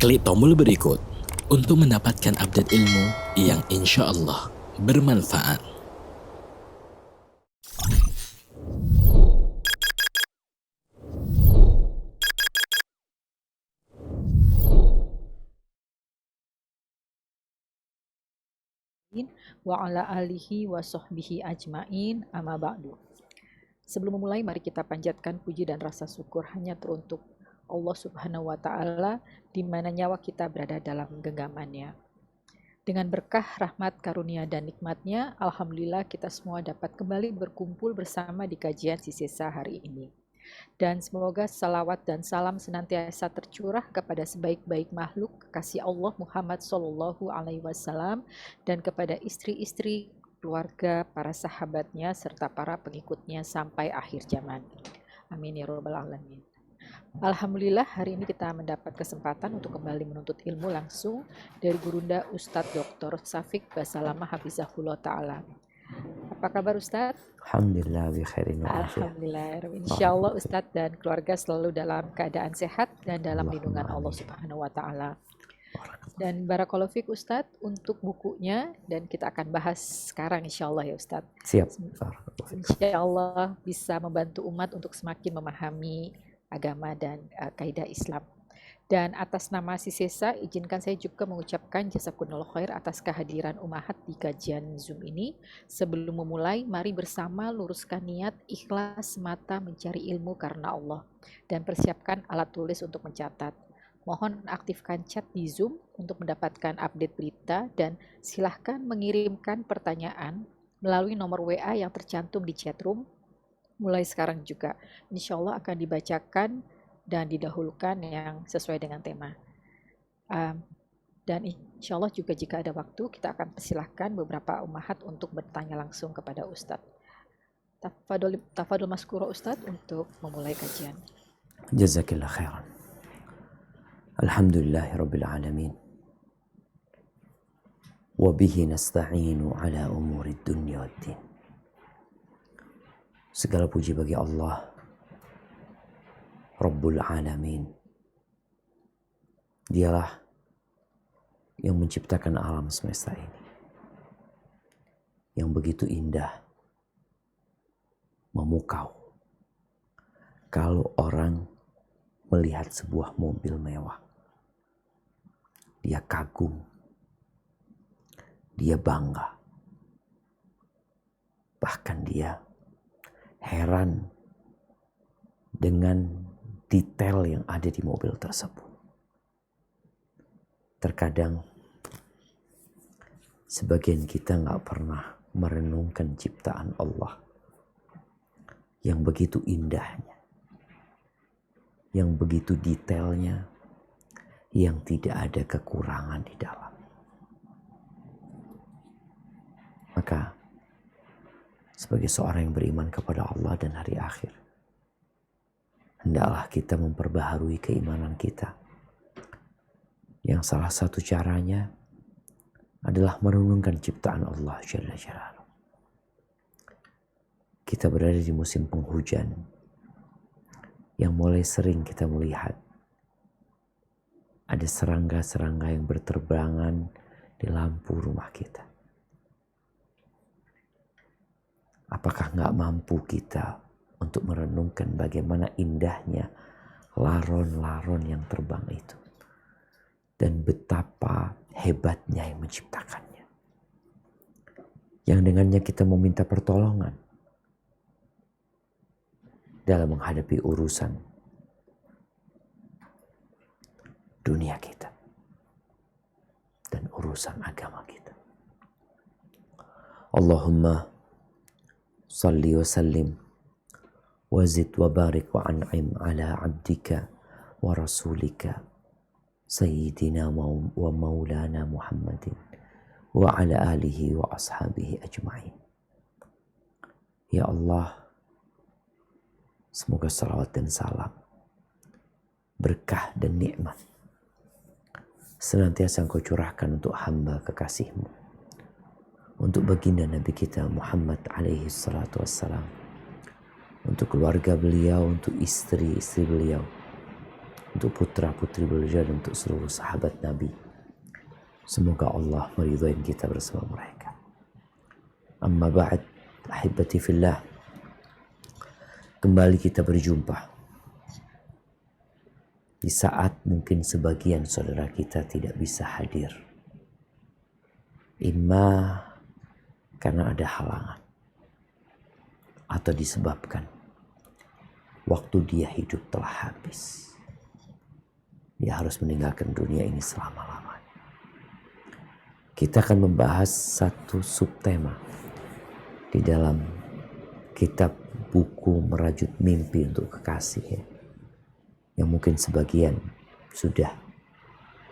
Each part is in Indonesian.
Klik tombol berikut untuk mendapatkan update ilmu yang insya Allah bermanfaat. Wa ala alihi wa sahbihi ajmain amma ba'du. Sebelum memulai, mari kita panjatkan puji dan rasa syukur hanya teruntuk Allah Subhanahu wa Ta'ala, di mana nyawa kita berada dalam genggamannya. Dengan berkah, rahmat, karunia, dan nikmatnya, alhamdulillah kita semua dapat kembali berkumpul bersama di kajian Sisesa hari ini. Dan semoga salawat dan salam senantiasa tercurah kepada sebaik-baik makhluk kekasih Allah Muhammad Sallallahu Alaihi Wasallam dan kepada istri-istri, keluarga, para sahabatnya, serta para pengikutnya sampai akhir zaman. Amin ya Rabbal Alamin. Alhamdulillah hari ini kita mendapat kesempatan untuk kembali menuntut ilmu langsung dari Gurunda Ustadz Dr. Safik Basalamah Hafizahullah Ta'ala. Apa kabar Ustadz? Alhamdulillah bi khairin wa afiyah. Alhamdulillah. Insyaallah Ustadz dan keluarga selalu dalam keadaan sehat dan dalam lindungan Allah Subhanahu wa Ta'ala. Dan barakallahu fiik Ustadz untuk bukunya, dan kita akan bahas sekarang insyaallah ya Ustadz. Siap. Insyaallah bisa membantu umat untuk semakin memahami agama dan kaidah Islam. Dan atas nama Sisesa, izinkan saya juga mengucapkan jazakumullah khair atas kehadiran Ummahat di kajian Zoom ini. Sebelum memulai, mari bersama luruskan niat ikhlas semata mencari ilmu karena Allah dan persiapkan alat tulis untuk mencatat. Mohon aktifkan chat di Zoom untuk mendapatkan update berita dan silahkan mengirimkan pertanyaan melalui nomor WA yang tercantum di chatroom mulai sekarang juga. Insya Allah akan dibacakan dan didahulukan yang sesuai dengan tema. Dan insya Allah juga jika ada waktu kita akan persilahkan beberapa ummahat untuk bertanya langsung kepada Ustadz. Tafadul maskuro Ustadz untuk memulai kajian. Jazakillah khairan. Alhamdulillahi rabbil alamin. Wa bihi nasta'inu ala umuri dunya waddin. Segala puji bagi Allah Rabbul Alamin. Dialah yang menciptakan alam semesta ini, yang begitu indah, memukau. Kalau orang melihat sebuah mobil mewah, dia kagum, dia bangga, bahkan dia heran dengan detail yang ada di mobil tersebut. Terkadang sebagian kita nggak pernah merenungkan ciptaan Allah yang begitu indahnya, yang begitu detailnya, yang tidak ada kekurangan di dalam. Maka sebagai seorang yang beriman kepada Allah dan hari akhir, hendaklah kita memperbaharui keimanan kita. Yang salah satu caranya adalah merenungkan ciptaan Allah Jalla Jalaluhu. Kita berada di musim penghujan yang mulai sering kita melihat ada serangga-serangga yang berterbangan di lampu rumah kita. Apakah nggak mampu kita untuk merenungkan bagaimana indahnya laron-laron yang terbang itu dan betapa hebatnya yang menciptakannya, yang dengannya kita meminta pertolongan dalam menghadapi urusan dunia kita dan urusan agama kita. Allahumma salli wa sallim wazid wa barik wa an'im ala abdika wa rasulika sayyidina wa maulana Muhammadin wa ala alihi wa ashabihi ajma'in. Ya Allah, semoga salawat dan salam, berkah dan nikmat senantiasa Engkau curahkan untuk hamba kekasih-Mu, untuk baginda Nabi kita Muhammad alaihi salatu wassalam, untuk keluarga beliau, untuk istri-istri beliau, untuk putra-putri beliau dan untuk seluruh sahabat Nabi. Semoga Allah meridhai kita bersama mereka. Amma ba'd, ahibati fillah. Kembali kita berjumpa di saat mungkin sebagian saudara kita tidak bisa hadir. Imma karena ada halangan atau disebabkan waktu dia hidup telah habis. Dia harus meninggalkan dunia ini selama-lamanya. Kita akan membahas satu subtema di dalam kitab buku Merajut Mimpi untuk Kekasih, ya, yang mungkin sebagian sudah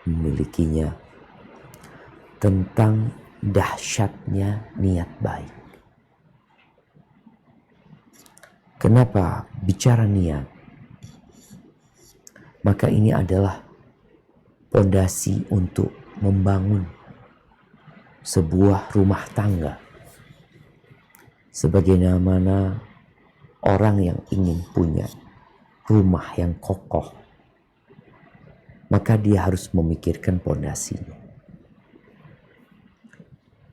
memilikinya, tentang dahsyatnya niat baik. Kenapa bicara niat? Maka ini adalah pondasi untuk membangun sebuah rumah tangga. Sebagaimana orang yang ingin punya rumah yang kokoh, maka dia harus memikirkan pondasinya.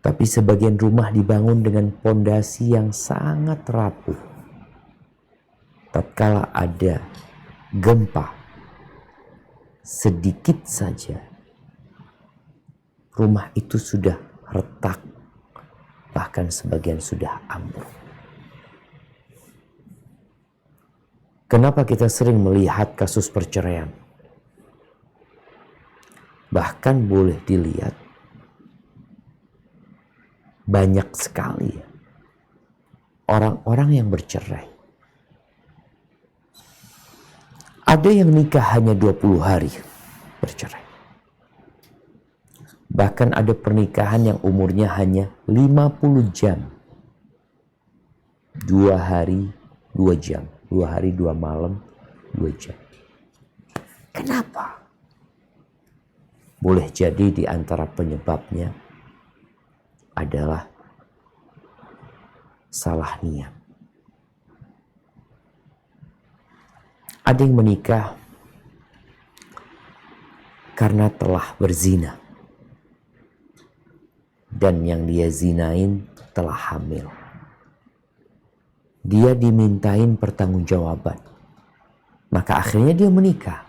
Tapi sebagian rumah dibangun dengan pondasi yang sangat rapuh. Tatkala ada gempa sedikit saja, rumah itu sudah retak, bahkan sebagian sudah ambruk. Kenapa kita sering melihat kasus perceraian? Bahkan boleh dilihat banyak sekali orang-orang yang bercerai. Ada yang nikah hanya 20 hari bercerai. Bahkan ada pernikahan yang umurnya hanya 50 jam. 2 hari 2 jam. 2 hari 2 malam 2 jam. Kenapa? Boleh jadi di antara penyebabnya adalah salah niat. Ada yang menikah karena telah berzina, dan yang dia zinain telah hamil. Dia dimintain pertanggungjawaban, maka akhirnya dia menikah.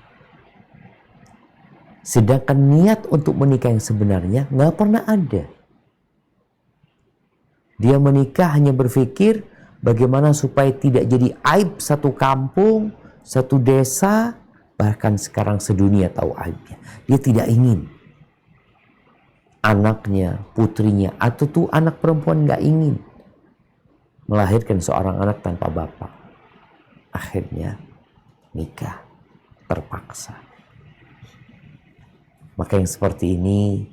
Sedangkan niat untuk menikah yang sebenarnya nggak pernah ada. Dia menikah hanya berpikir bagaimana supaya tidak jadi aib satu kampung, satu desa, bahkan sekarang sedunia tahu aibnya. Dia tidak ingin anaknya, putrinya, atau tuh anak perempuan gak ingin melahirkan seorang anak tanpa bapak. Akhirnya nikah terpaksa. Maka yang seperti ini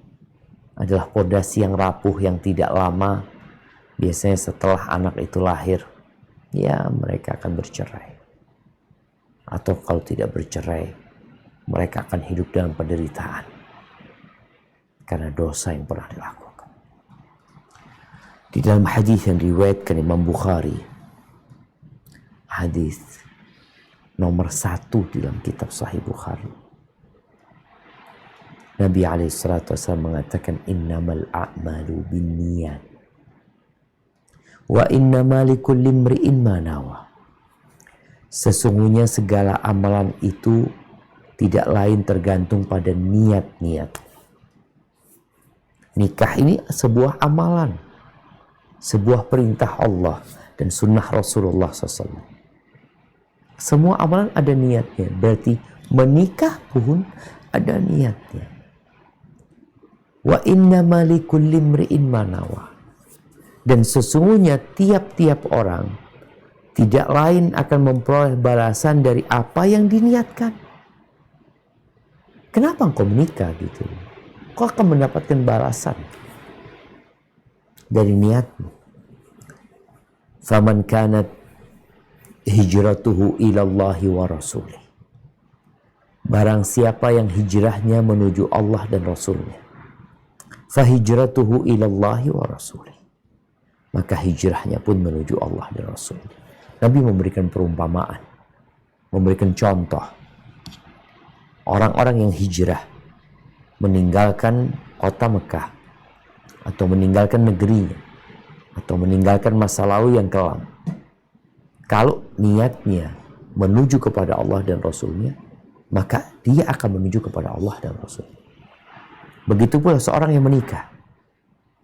adalah pondasi yang rapuh yang tidak lama. Biasanya setelah anak itu lahir, ya mereka akan bercerai. Atau kalau tidak bercerai, mereka akan hidup dalam penderitaan karena dosa yang pernah dilakukan. Di dalam hadis yang diriwayatkan Imam Bukhari, hadis nomor 1 di dalam kitab Sahih Bukhari, Nabi SAW mengatakan, innamal a'malu binniyat wa innama likulli imri'in ma nawa. Sesungguhnya segala amalan itu tidak lain tergantung pada niat-niat. Nikah ini sebuah amalan, sebuah perintah Allah dan sunnah Rasulullah SAW. Semua amalan ada niatnya, berarti menikah pun ada niatnya. Wa innama likulli imri'in ma nawa. Dan sesungguhnya tiap-tiap orang tidak lain akan memperoleh balasan dari apa yang diniatkan. Kenapa engkau menikah gitu? Kau akan mendapatkan balasan dari niatmu. Faman kanat hijratuhu ilallahi wa rasulih. Barang siapa yang hijrahnya menuju Allah dan Rasulnya, fahijratuhu ilallahi wa rasulih. Maka hijrahnya pun menuju Allah dan Rasulnya. Nabi memberikan perumpamaan, memberikan contoh. orang-orang yang hijrah meninggalkan kota Mekah atau meninggalkan negerinya atau meninggalkan masa lalu yang kelam, kalau niatnya menuju kepada Allah dan Rasulnya, maka dia akan menuju kepada Allah dan Rasul. Begitu pula seorang yang menikah.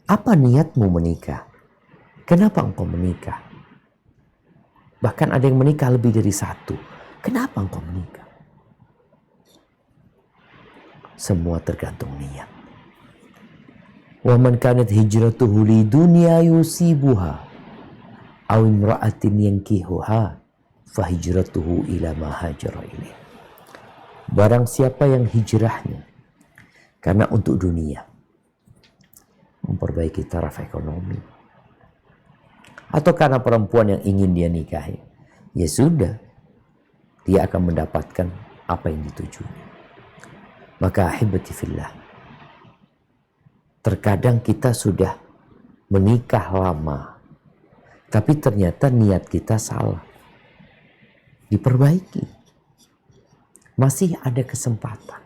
Apa niatmu menikah? Kenapa engkau menikah? Bahkan ada yang menikah lebih dari satu. Kenapa engkau menikah? Semua tergantung niat. Wa man kanat hijratuhu li dunya yusibuha aw imra'atin yankihuha fa hijratuhu ila ma hajara ilaih. Barang siapa yang hijrahnya karena untuk dunia, memperbaiki taraf ekonomi, atau karena perempuan yang ingin dia nikahi, ya sudah, dia akan mendapatkan apa yang dituju. Maka ahibati fillah, terkadang kita sudah menikah lama, tapi ternyata niat kita salah. Diperbaiki. Masih ada kesempatan.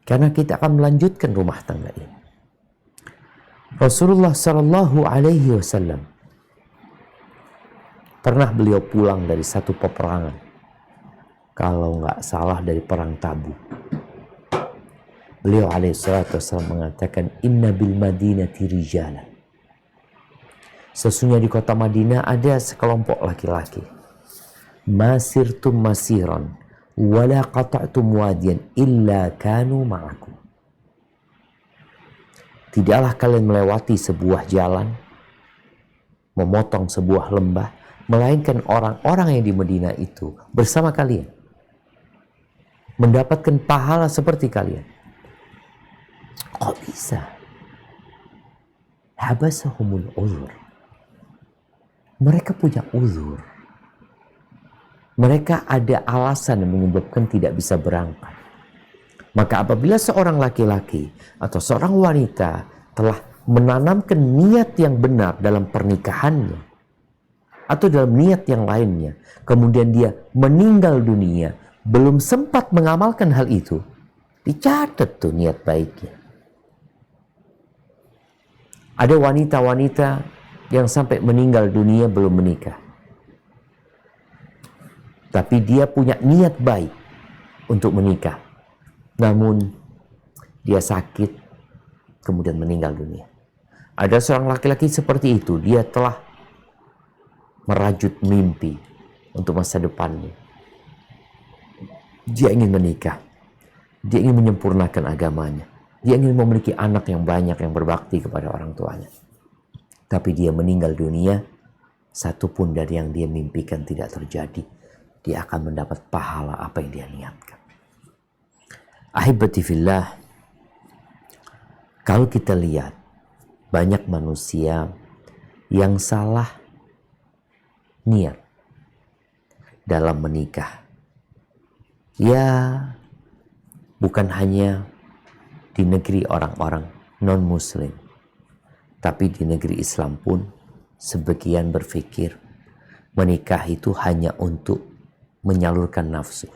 Karena kita akan melanjutkan rumah tangga ini. Rasulullah Shallallahu Alaihi Wasallam pernah beliau pulang dari satu peperangan, kalau nggak salah dari perang Tabuk. Beliau alaihi salatu wasallam mengatakan, Inna bil Madinati rijalan. Sesungguhnya di kota Madinah ada sekelompok laki-laki. Masirtum masiran wala qata'tum wadiyan illa kanu ma'akum. Tidaklah kalian melewati sebuah jalan, memotong sebuah lembah, melainkan orang-orang yang di Madinah itu bersama kalian, mendapatkan pahala seperti kalian. Kok bisa? Habasahumul uzur. Mereka punya uzur. Mereka ada alasan yang menyebabkan tidak bisa berangkat. Maka apabila seorang laki-laki atau seorang wanita telah menanamkan niat yang benar dalam pernikahannya atau dalam niat yang lainnya, kemudian dia meninggal dunia, belum sempat mengamalkan hal itu, dicatat tuh niat baiknya. Ada wanita-wanita yang sampai meninggal dunia belum menikah, tapi dia punya niat baik untuk menikah. Namun dia sakit, kemudian meninggal dunia. Ada seorang laki-laki seperti itu, dia telah merajut mimpi untuk masa depannya. Dia ingin menikah, dia ingin menyempurnakan agamanya, dia ingin memiliki anak yang banyak yang berbakti kepada orang tuanya. Tapi dia meninggal dunia, satupun dari yang dia mimpikan tidak terjadi. Dia akan mendapat pahala apa yang dia niatkan. Ahibati fillah, kalau kita lihat banyak manusia yang salah niat dalam menikah. Ya, bukan hanya di negeri orang-orang non-muslim, tapi di negeri Islam pun sebagian berpikir menikah itu hanya untuk menyalurkan nafsu,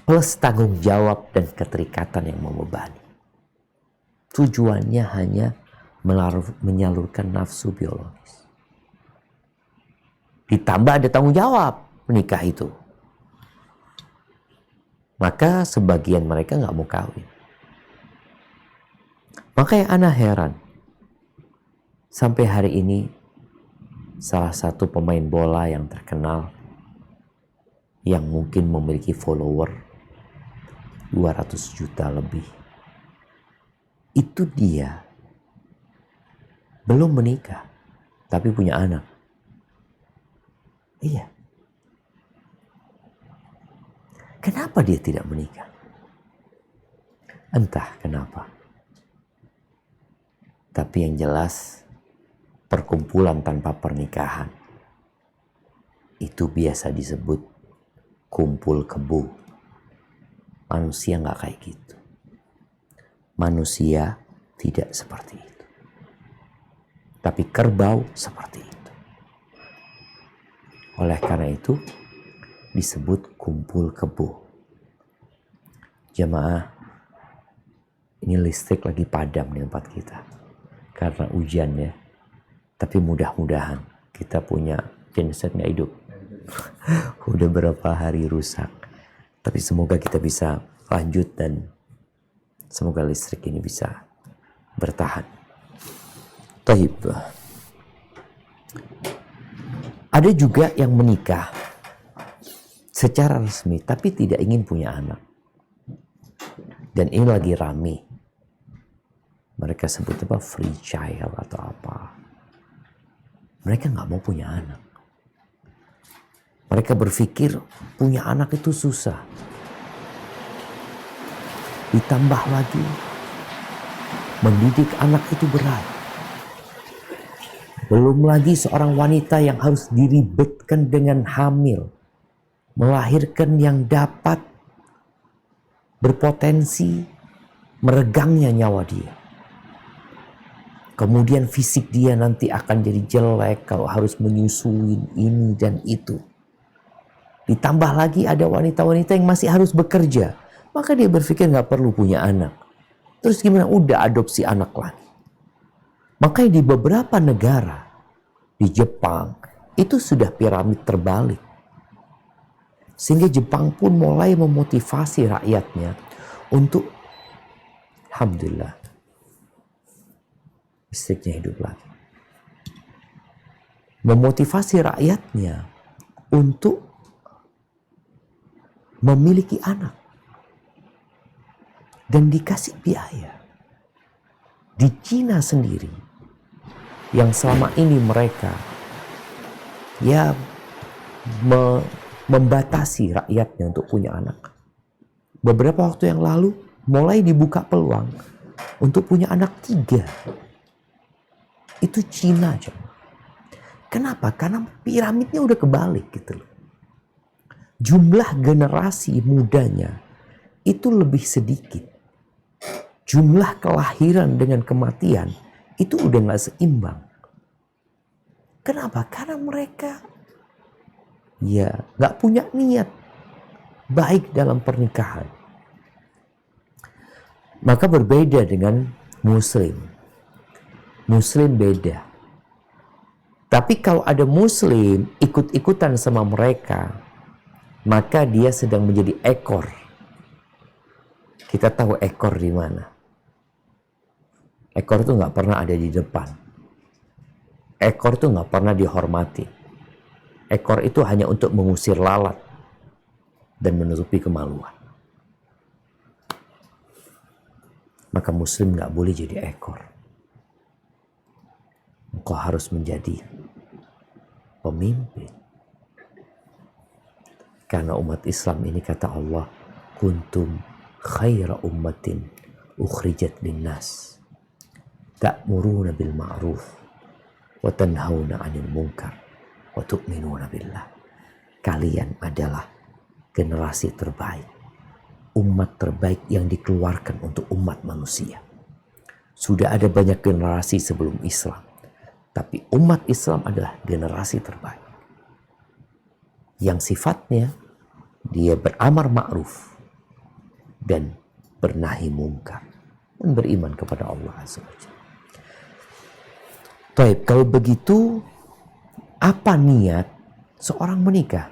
plus tanggung jawab dan keterikatan yang membebani. Tujuannya hanya menyalurkan nafsu biologis. Ditambah ada tanggung jawab menikah itu. Maka sebagian mereka nggak mau kawin. Makanya ana heran. Sampai hari ini salah satu pemain bola yang terkenal, yang mungkin memiliki follower 200 juta lebih, itu dia belum menikah tapi punya anak. Iya. Kenapa dia tidak menikah? Entah kenapa. Tapi yang jelas, perkumpulan tanpa pernikahan itu biasa disebut kumpul kebo. Manusia nggak kayak gitu. Manusia tidak seperti itu. Tapi kerbau seperti itu. Oleh karena itu disebut kumpul kebo. Jamaah, ini listrik lagi padam di tempat kita karena hujan ya. Tapi mudah-mudahan kita punya genset nggak hidup. Udah berapa hari rusak. Tapi semoga kita bisa lanjut dan semoga listrik ini bisa bertahan. Taib. Ada juga yang menikah secara resmi tapi tidak ingin punya anak. Dan ini lagi rame. Mereka sebut apa? Free child atau apa. Mereka nggak mau punya anak. Mereka berpikir punya anak itu susah. Ditambah lagi, mendidik anak itu berat. Belum lagi seorang wanita yang harus diribetkan dengan hamil. Melahirkan yang dapat berpotensi meregangnya nyawa dia. Kemudian fisik dia nanti akan jadi jelek kalau harus menyusuin ini dan itu. Ditambah lagi ada wanita-wanita yang masih harus bekerja. Maka dia berpikir nggak perlu punya anak. Terus gimana? Udah adopsi anak lagi. Makanya di beberapa negara, di Jepang, itu sudah piramid terbalik. Sehingga Jepang pun mulai memotivasi rakyatnya untuk, alhamdulillah, listriknya hidup lagi. Memotivasi rakyatnya untuk memiliki anak. Dan dikasih biaya. Di Cina sendiri, yang selama ini mereka ya membatasi rakyatnya untuk punya anak. Beberapa waktu yang lalu mulai dibuka peluang untuk punya anak 3. Itu Cina aja. Kenapa? Karena piramidnya udah kebalik gitu loh. Jumlah generasi mudanya itu lebih sedikit. Jumlah kelahiran dengan kematian itu udah gak seimbang. Kenapa? Karena mereka ya gak punya niat baik dalam pernikahan. Maka berbeda dengan Muslim. Muslim beda. Tapi kalau ada Muslim ikut-ikutan sama mereka, maka dia sedang menjadi ekor. Kita tahu ekor di mana. Ekor itu nggak pernah ada di depan. Ekor itu nggak pernah dihormati. Ekor itu hanya untuk mengusir lalat dan menutupi kemaluan. Maka Muslim nggak boleh jadi ekor. Engkau harus menjadi pemimpin. Karena umat Islam ini kata Allah, kuntum khaira ummatin ukhrijat linnas ta'muruna bil ma'ruf wa tanhauna 'anil munkar wa tu'minuna billah. Kalian adalah generasi terbaik, umat terbaik yang dikeluarkan untuk umat manusia. Sudah ada banyak generasi sebelum Islam, tapi umat Islam adalah generasi terbaik yang sifatnya dia beramar ma'ruf dan bernahi mungkar dan beriman kepada Allah Azza wa Jalla. Baik, kalau begitu apa niat seorang menikah?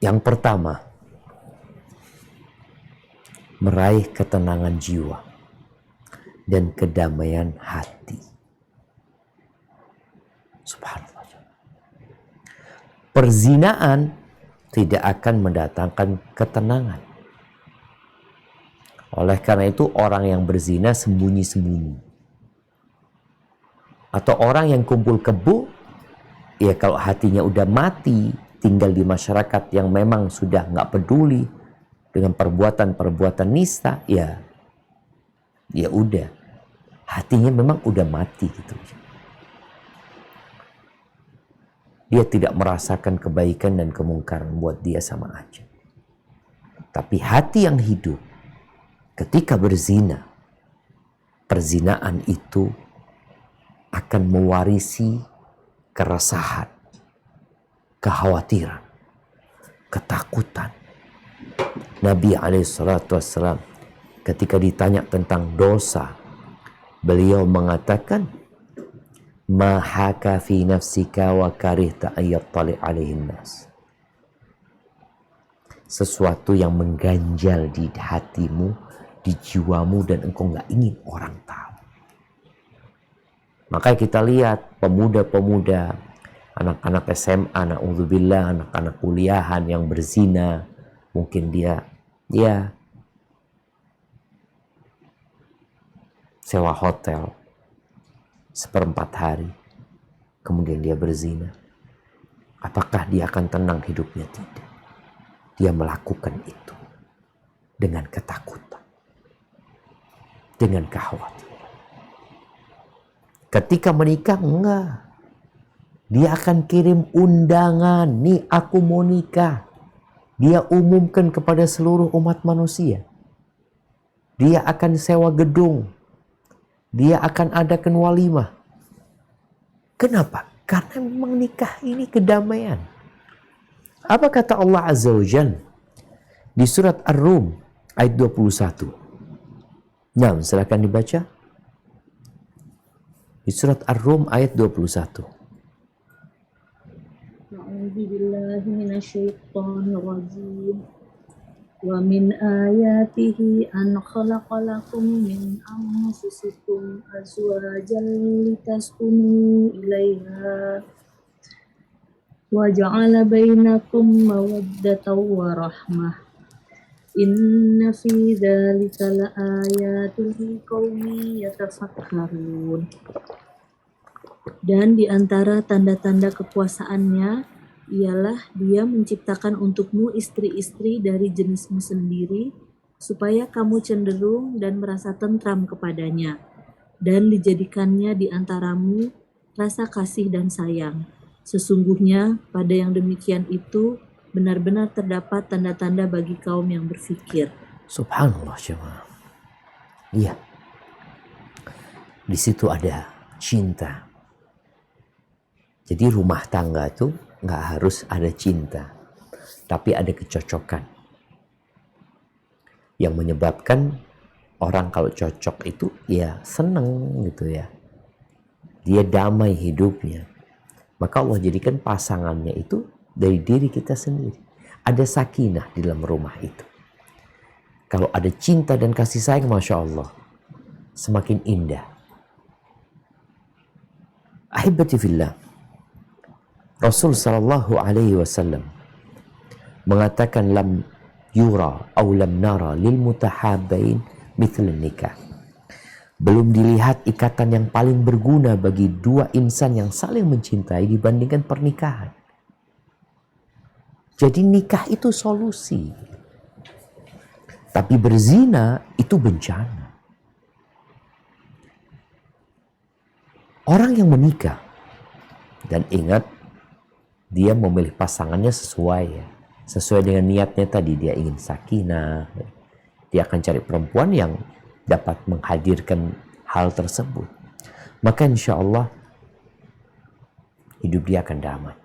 Yang pertama, meraih ketenangan jiwa dan kedamaian hati. Subhanallah. Perzinaan tidak akan mendatangkan ketenangan. Oleh karena itu orang yang berzina sembunyi-sembunyi. Atau orang yang kumpul kebo, ya kalau hatinya udah mati, tinggal di masyarakat yang memang sudah nggak peduli dengan perbuatan-perbuatan nista, ya udah, hatinya memang udah mati gitu. Dia tidak merasakan kebaikan dan kemungkaran, buat dia sama aja. Tapi hati yang hidup ketika berzina, perzinaan itu akan mewarisi keresahan, kekhawatiran, ketakutan, Nabi SAW ketika ditanya tentang dosa, beliau mengatakan, ma haka fi nafsika wa karihta ayyattali alaihin nas. Sesuatu yang mengganjal di hatimu, di jiwamu, dan engkau nggak ingin orang tahu. Makanya kita lihat pemuda-pemuda, anak-anak SMA, na'udzubillah, anak-anak kuliahan yang berzina, mungkin dia sewa hotel seperempat hari, kemudian dia berzina. Apakah dia akan tenang hidupnya? Tidak. Dia melakukan itu dengan ketakutan, dengan kekhawatiran. Ketika menikah, enggak. Dia akan kirim undangan, nih aku mau nikah. Dia umumkan kepada seluruh umat manusia. Dia akan sewa gedung. Dia akan adakan walimah. Kenapa? Karena memang nikah ini kedamaian. Apa kata Allah Azza wa Jalla di surat Ar-Rum ayat 21? Nah, silakan dibaca. Di surat Ar-Rum ayat 21. A'udzubillahi minasyaitonir rajim. Wa min ayatihi an khalaqalakum min anfusikum azwajan litaskunu ilaiha wa ja'ala bainakum mawaddatan wa rahmah. Inna fi dzalika laayatin liqaumin yatafakkarun. Dan di antara tanda-tanda kekuasaannya ialah dia menciptakan untukmu istri-istri dari jenismu sendiri supaya kamu cenderung dan merasa tentram kepadanya, dan dijadikannya di antaramu rasa kasih dan sayang. Sesungguhnya pada yang demikian itu benar-benar terdapat tanda-tanda bagi kaum yang berfikir. Subhanallah jemaah. Iya. Di situ ada cinta. Jadi rumah tangga itu nggak harus ada cinta, tapi ada kecocokan. Yang menyebabkan orang kalau cocok itu ya seneng gitu ya. Dia damai hidupnya. Maka Allah jadikan pasangannya itu dari diri kita sendiri. Ada sakinah di dalam rumah itu. Kalau ada cinta dan kasih sayang, Masya Allah, semakin indah. Ahibati fillah, Rasul sallallahu alaihi wasallam mengatakan lam yura aw lam nara lil mutahabbain mithl nikah. Belum dilihat ikatan yang paling berguna bagi dua insan yang saling mencintai dibandingkan pernikahan. Jadi nikah itu solusi. Tapi berzina itu bencana. Orang yang menikah, dan ingat, dia memilih pasangannya sesuai dengan niatnya tadi. Dia ingin sakinah. Dia akan cari perempuan yang dapat menghadirkan hal tersebut. Maka insya Allah hidup dia akan damai.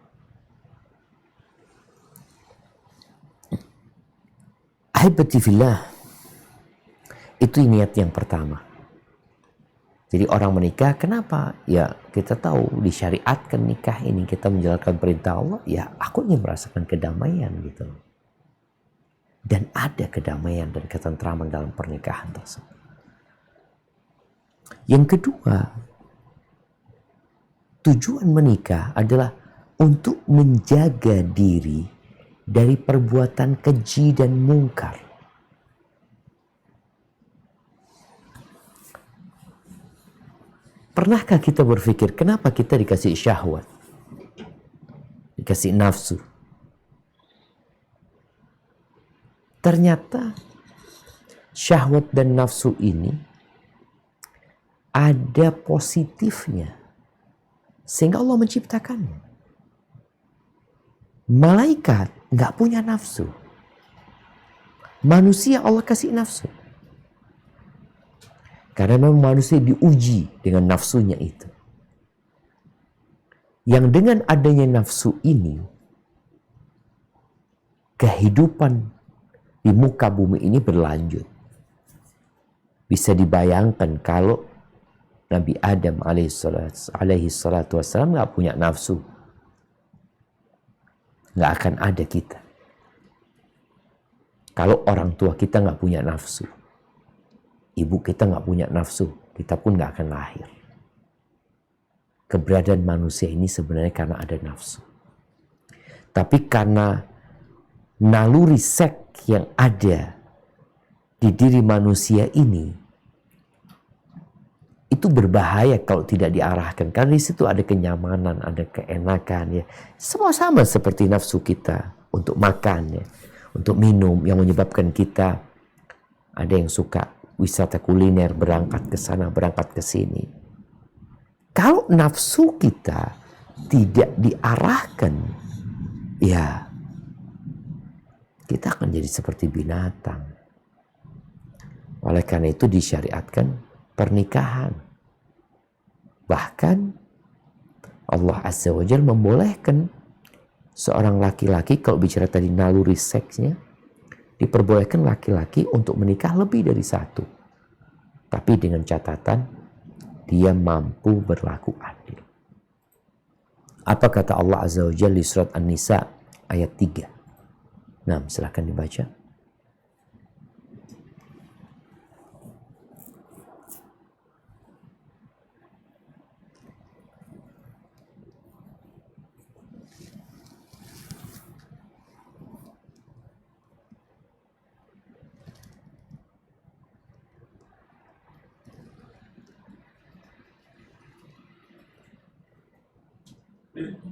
Ahibati fillah, itu niat yang pertama. Jadi orang menikah, kenapa? Ya kita tahu disyariatkan nikah ini, kita menjalankan perintah Allah, ya aku ingin merasakan kedamaian gitu. Dan ada kedamaian dan ketentraman dalam pernikahan tersebut. Yang kedua, tujuan menikah adalah untuk menjaga diri dari perbuatan keji dan mungkar. Pernahkah kita berpikir kenapa kita dikasih syahwat? Dikasih nafsu. Ternyata syahwat dan nafsu ini ada positifnya. Sehingga Allah menciptakannya. Malaikat nggak punya nafsu. Manusia Allah kasih nafsu. Karena memang manusia diuji dengan nafsunya itu. Yang dengan adanya nafsu ini, kehidupan di muka bumi ini berlanjut. Bisa dibayangkan kalau Nabi Adam alaihi salatu wassalam nggak punya nafsu, nggak akan ada kita. Kalau orang tua kita nggak punya nafsu, ibu kita nggak punya nafsu, kita pun nggak akan lahir. Keberadaan manusia ini sebenarnya karena ada nafsu. Tapi karena naluri seks yang ada di diri manusia ini, itu berbahaya kalau tidak diarahkan. Karena di situ ada kenyamanan, ada keenakan, ya. Semua sama seperti nafsu kita untuk makan, ya, untuk minum, yang menyebabkan kita ada yang suka wisata kuliner, berangkat ke sana, berangkat ke sini. Kalau nafsu kita tidak diarahkan, ya kita akan jadi seperti binatang. Oleh karena itu disyariatkan pernikahan. Bahkan Allah Azza wa Jalla membolehkan seorang laki-laki, kalau bicara tadi naluri seksnya, diperbolehkan laki-laki untuk menikah lebih dari satu. Tapi dengan catatan dia mampu berlaku adil. Apa kata Allah Azza wa Jalla di surat An-Nisa ayat 3? Nah, silahkan dibaca.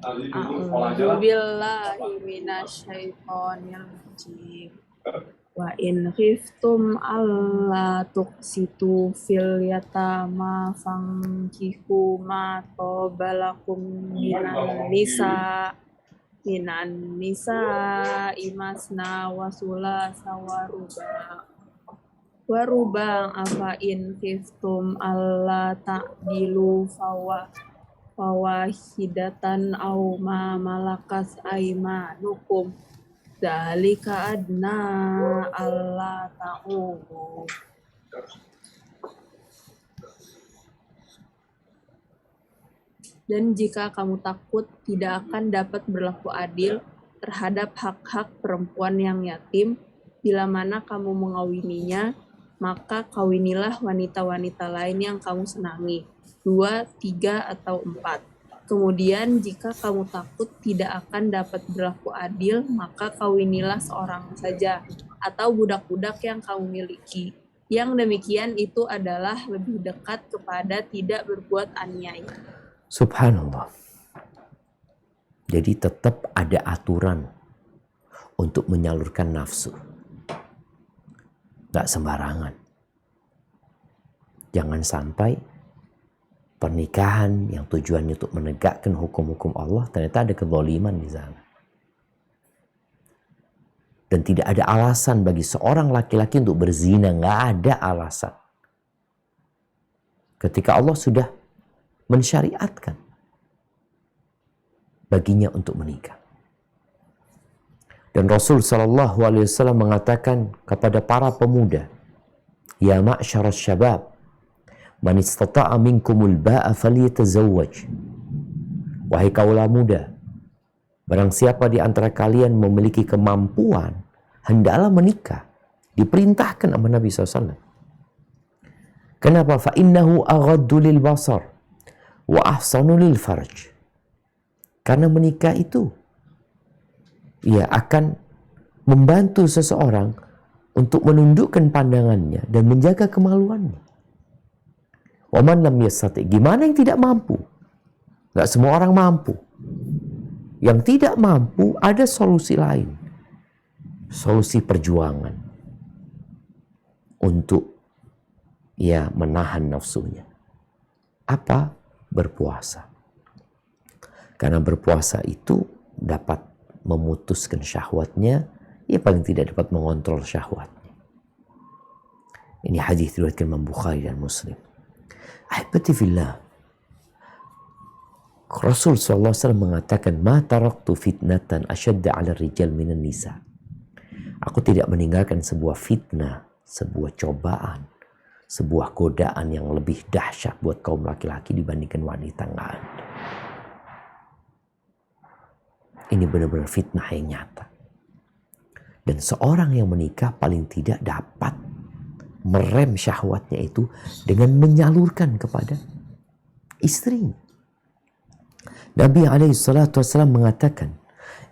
A'udzubillahi minasyaitonir rajim. Wa in khiftum alla tuqsitu fil yatama fankihu ma tabalakum minan nisa imasna wa sulasa wa ruba afa in khiftum alla ta'dilu fawahidatan aw ma malakas aymanukum dzalika adna alla ta'ulu. Dan jika kamu takut tidak akan dapat berlaku adil terhadap hak-hak perempuan yang yatim, bila mana kamu mengawininya, maka kawinilah wanita-wanita lain yang kamu senangi, 2, 3, atau 4. Kemudian jika kamu takut tidak akan dapat berlaku adil, maka kawinilah seorang saja, atau budak-budak yang kamu miliki. Yang demikian itu adalah lebih dekat kepada tidak berbuat aniaya. Subhanallah. Jadi tetap ada aturan untuk menyalurkan nafsu. Gak sembarangan. Jangan sampai pernikahan yang tujuannya untuk menegakkan hukum-hukum Allah, ternyata ada kezaliman di sana. Dan tidak ada alasan bagi seorang laki-laki untuk berzina. Gak ada alasan. Ketika Allah sudah mensyariatkan baginya untuk menikah. Dan Rasul SAW mengatakan kepada para pemuda, ya ma'syaras syabab, man istata'a minkumul ba'a falyatazawwaj. Wahai kaulah muda, barang siapa di antara kalian memiliki kemampuan, hendaklah menikah. Diperintahkan sama Nabi SAW. Kenapa? Fa innahu aghaddu lil basar wa ahsanu lil farj. Karena menikah itu ia akan membantu seseorang untuk menundukkan pandangannya dan menjaga kemaluannya. Wa man lam yastati', gimana yang tidak mampu? Enggak semua orang mampu. Yang tidak mampu ada solusi lain. Solusi perjuangan untuk ia menahan nafsunya. Apa? Berpuasa. Karena berpuasa itu dapat memutuskan syahwatnya, ia paling tidak dapat mengontrol syahwatnya. Ini hadis diriwayatkan Imam Bukhari dan Muslim. Ahibati fillah, Rasul SAW mengatakan, ma taraktu fitnatan asyadda ala rijal minan nisa. Aku tidak meninggalkan sebuah fitnah, sebuah cobaan, sebuah godaan yang lebih dahsyat buat kaum laki-laki dibandingkan wanita. Nggak ada. Ini benar-benar fitnah yang nyata. Dan seorang yang menikah paling tidak dapat merem syahwatnya itu dengan menyalurkan kepada istrinya. Nabi SAW mengatakan,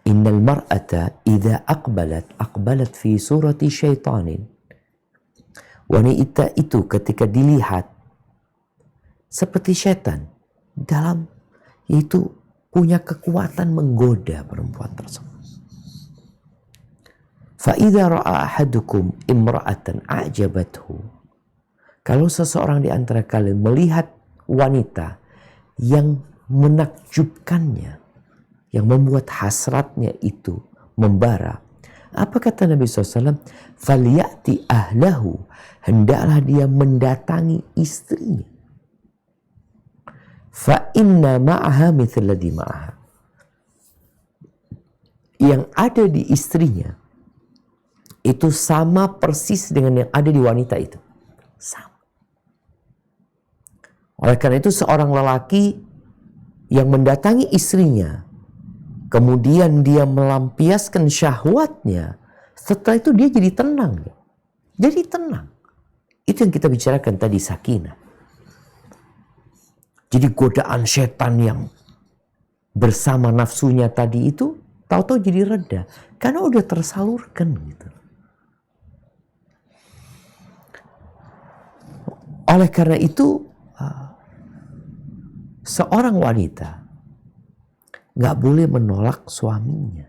Innal mar'ata idza aqbalat fi surati syaitanin. Wanita itu ketika dilihat seperti syaitan, dalam yaitu punya kekuatan menggoda perempuan tersebut. Fa idza ra'a ahadukum imra'atan a'jabathu. Kalau seseorang di antara kalian melihat wanita yang menakjubkannya, yang membuat hasratnya itu membara. Apa kata Nabi SAW? Faliyati ahlahu. Hendaklah dia mendatangi istrinya. Fa inna ma'aha mithladi ma'aha. Yang ada di istrinya itu sama persis dengan yang ada di wanita itu. Sama. Oleh karena itu seorang lelaki yang mendatangi istrinya, kemudian dia melampiaskan syahwatnya, setelah itu dia jadi tenang. Jadi tenang. Itu yang kita bicarakan tadi, sakinah. Jadi godaan setan yang bersama nafsunya tadi itu, tahu-tahu jadi reda. Karena udah tersalurkan gitu. Oleh karena itu, seorang wanita nggak boleh menolak suaminya.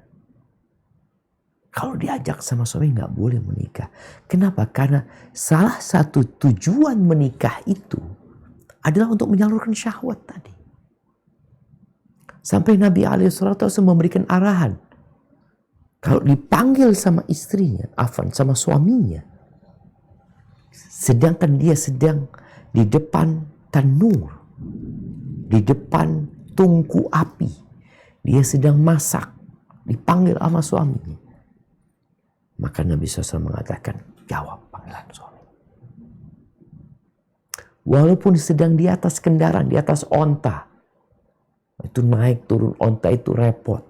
Kalau diajak sama suami nggak boleh menikah. Kenapa? Karena salah satu tujuan menikah itu adalah untuk menyalurkan syahwat tadi. Sampai Nabi SAW memberikan arahan. Kalau dipanggil sama istrinya, sama suaminya, sedangkan dia sedang di depan tanur, di depan tungku api, dia sedang masak, dipanggil sama suaminya, maka Nabi SAW mengatakan, jawab panggilan suami. Walaupun sedang di atas kendaraan, di atas onta, itu naik turun onta itu repot,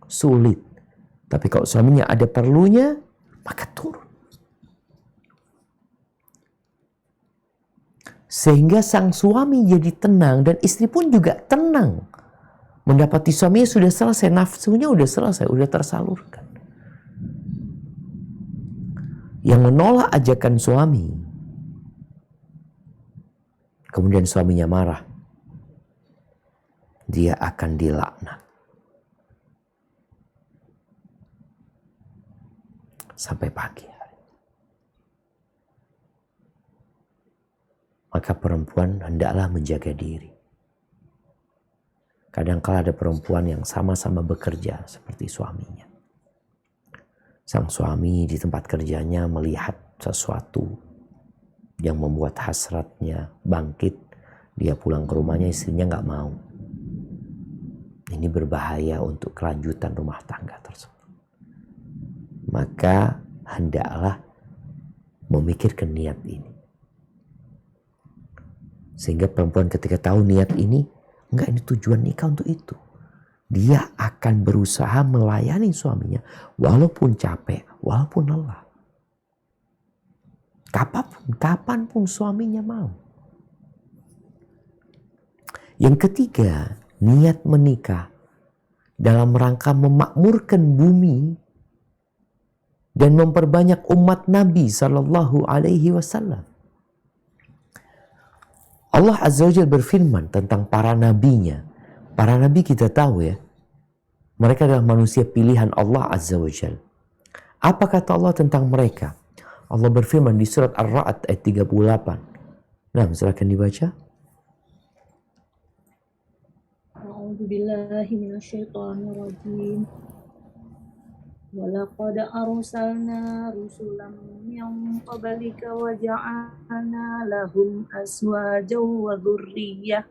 sulit. Tapi kalau suaminya ada perlunya, maka turun. Sehingga sang suami jadi tenang dan istri pun juga tenang. Mendapati suaminya sudah selesai, nafsunya sudah selesai, sudah tersalurkan. Yang menolak ajakan suami, kemudian suaminya marah, dia akan dilaknat. Sampai pagi hari. Maka perempuan hendaklah menjaga diri. Kadang-kala ada perempuan yang sama-sama bekerja seperti suaminya. Sang suami di tempat kerjanya melihat sesuatu yang membuat hasratnya bangkit. Dia pulang ke rumahnya, istrinya nggak mau. Ini berbahaya untuk kelanjutan rumah tangga tersebut. Maka hendaklah memikirkan niat ini. Sehingga perempuan ketika tahu niat ini, enggak, ini tujuan nikah untuk itu. Dia akan berusaha melayani suaminya walaupun capek, walaupun lelah. Kapanpun suaminya mau. Yang ketiga, niat menikah dalam rangka memakmurkan bumi dan memperbanyak umat Nabi Sallallahu Alaihi Wasallam. Allah Azza wa Jalla berfirman tentang para nabinya. Para nabi kita tahu ya, mereka adalah manusia pilihan Allah Azza wa Jalla. Apa kata Allah tentang mereka? Allah berfirman di surat Ar-Ra'd ayat 38. Nah, silakan dibaca. A'udzu billahi minasyaitonir rajim. Walaqad arsalna rusulan min qablika wa ja'alna lahum azwajan wa dhurriyyah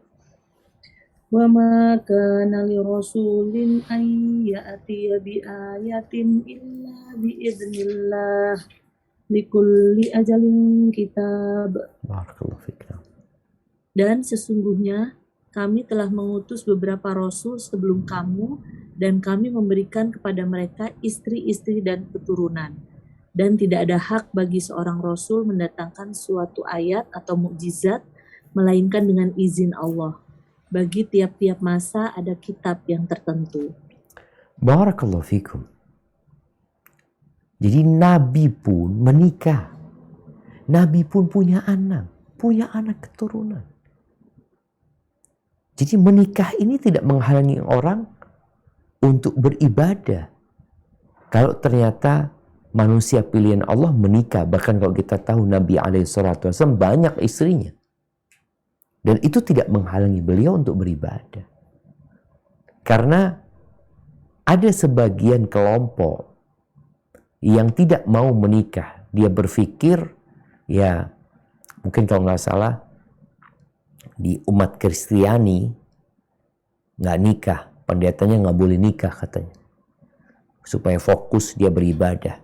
Wa ma kana li rasulin an ya'tiya bi ayatin illa bi idznillah likulli ajalin kitab. Barakallahu fikra. Dan sesungguhnya kami telah mengutus beberapa rasul sebelum kamu dan kami memberikan kepada mereka istri-istri dan keturunan. Dan tidak ada hak bagi seorang rasul mendatangkan suatu ayat atau mukjizat melainkan dengan izin Allah. Bagi tiap-tiap masa ada kitab yang tertentu. Barakallahu fikum. Jadi Nabi pun menikah. Nabi pun punya anak keturunan. Jadi menikah ini tidak menghalangi orang untuk beribadah. Kalau ternyata manusia pilihan Allah menikah, bahkan kalau kita tahu Nabi SAW banyak istrinya. Dan itu tidak menghalangi beliau untuk beribadah. Karena ada sebagian kelompok yang tidak mau menikah. Dia berpikir, ya mungkin kalau nggak salah, di umat Kristiani nggak nikah, pendetanya nggak boleh nikah katanya, supaya fokus dia beribadah.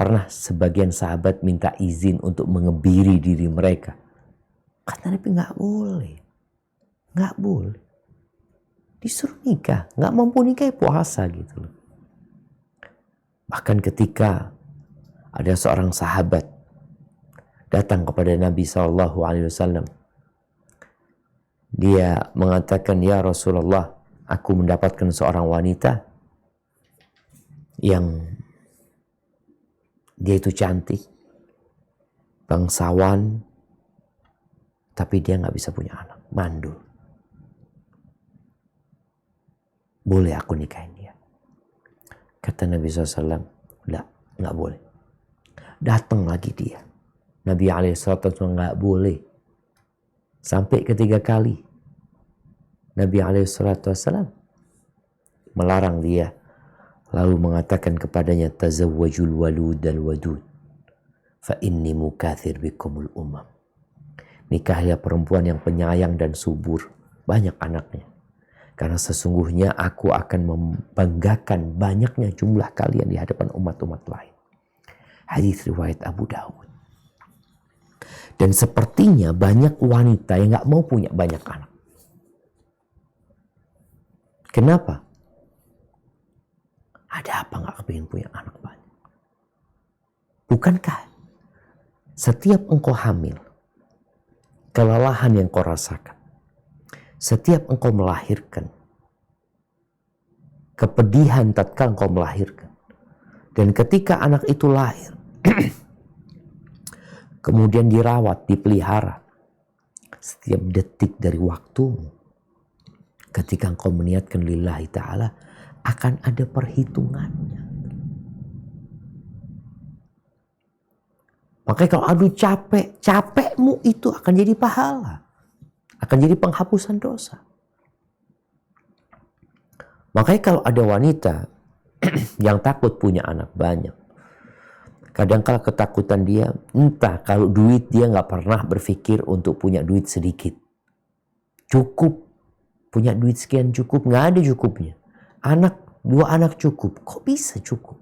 Pernah sebagian sahabat minta izin untuk mengebiri diri mereka, kata Nabi nggak boleh, disuruh nikah, nggak mampu nikah puasa gitu loh. Bahkan ketika ada seorang sahabat datang kepada Nabi SAW. Dia mengatakan, ya Rasulullah, aku mendapatkan seorang wanita yang dia itu cantik, bangsawan, tapi dia nggak bisa punya anak, mandul. Boleh aku nikahin dia? Kata Nabi SAW, nggak boleh. Datang lagi dia. Nabi SAW nggak boleh. Sampai ketiga kali. Nabi SAW melarang dia. Lalu mengatakan kepadanya, tazawwajul walud al wadud. Fa inni mukathir bikumul umam. Nikahlah perempuan yang penyayang dan subur. Banyak anaknya. Karena sesungguhnya aku akan membanggakan banyaknya jumlah kalian di hadapan umat-umat lain. Hadis riwayat Abu Dawud. Dan sepertinya banyak wanita yang gak mau punya banyak anak. Kenapa? Ada apa gak kepingin punya anak banyak? Bukankah setiap engkau hamil, kelelahan yang kau rasakan, setiap engkau melahirkan, kepedihan tatkala engkau melahirkan, dan ketika anak itu lahir, kemudian dirawat, dipelihara, setiap detik dari waktumu, ketika engkau meniatkan lillahi ta'ala, akan ada perhitungannya. Makanya kalau aduh capekmu itu akan jadi pahala, akan jadi penghapusan dosa. Makanya kalau ada wanita yang takut punya anak banyak, kadang-kala ketakutan dia, entah kalau duit dia nggak pernah berpikir untuk punya duit sedikit. Cukup, punya duit sekian cukup, nggak ada cukupnya. Dua anak cukup, kok bisa cukup?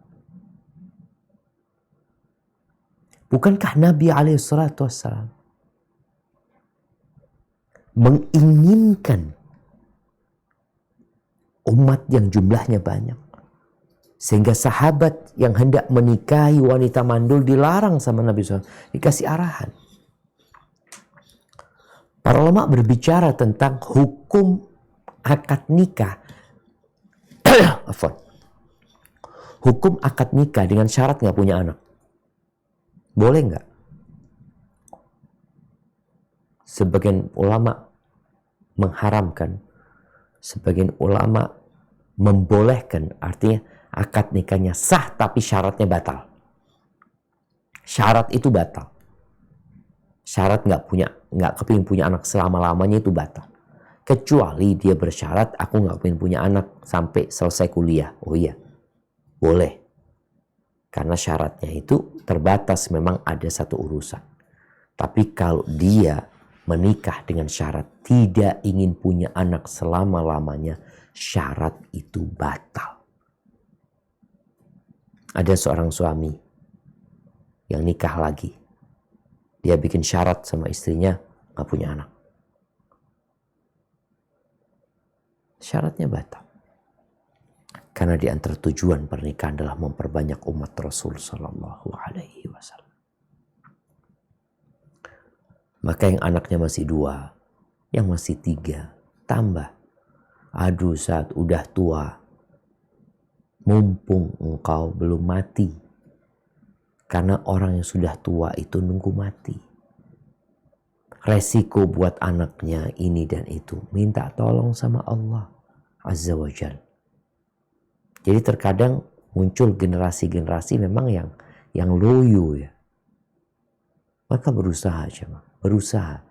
Bukankah Nabi SAW menginginkan umat yang jumlahnya banyak? Sehingga sahabat yang hendak menikahi wanita mandul dilarang sama Nabi SAW. Dikasih arahan. Para ulama berbicara tentang hukum akad nikah. Hukum akad nikah dengan syarat gak punya anak. Boleh gak? Sebagian ulama mengharamkan. Sebagian ulama membolehkan. Artinya akad nikahnya sah tapi syaratnya batal. Syarat itu batal. Syarat nggak kepingin punya anak selama-lamanya itu batal. Kecuali dia bersyarat aku nggak kepingin punya anak sampai selesai kuliah. Oh iya, boleh. Karena syaratnya itu terbatas, memang ada satu urusan. Tapi kalau dia menikah dengan syarat tidak ingin punya anak selama-lamanya, syarat itu batal. Ada seorang suami yang nikah lagi. Dia bikin syarat sama istrinya, gak punya anak. Syaratnya batal. Karena di antara tujuan pernikahan adalah memperbanyak umat Rasul Sallallahu Alaihi Wasallam. Maka yang anaknya masih 2, yang masih 3, tambah. Aduh saat udah tua, mumpung engkau belum mati. Karena orang yang sudah tua itu nunggu mati. Resiko buat anaknya ini dan itu. Minta tolong sama Allah Azza wa Jal. Jadi terkadang muncul generasi-generasi memang yang loyo ya. Maka berusaha aja. Berusaha.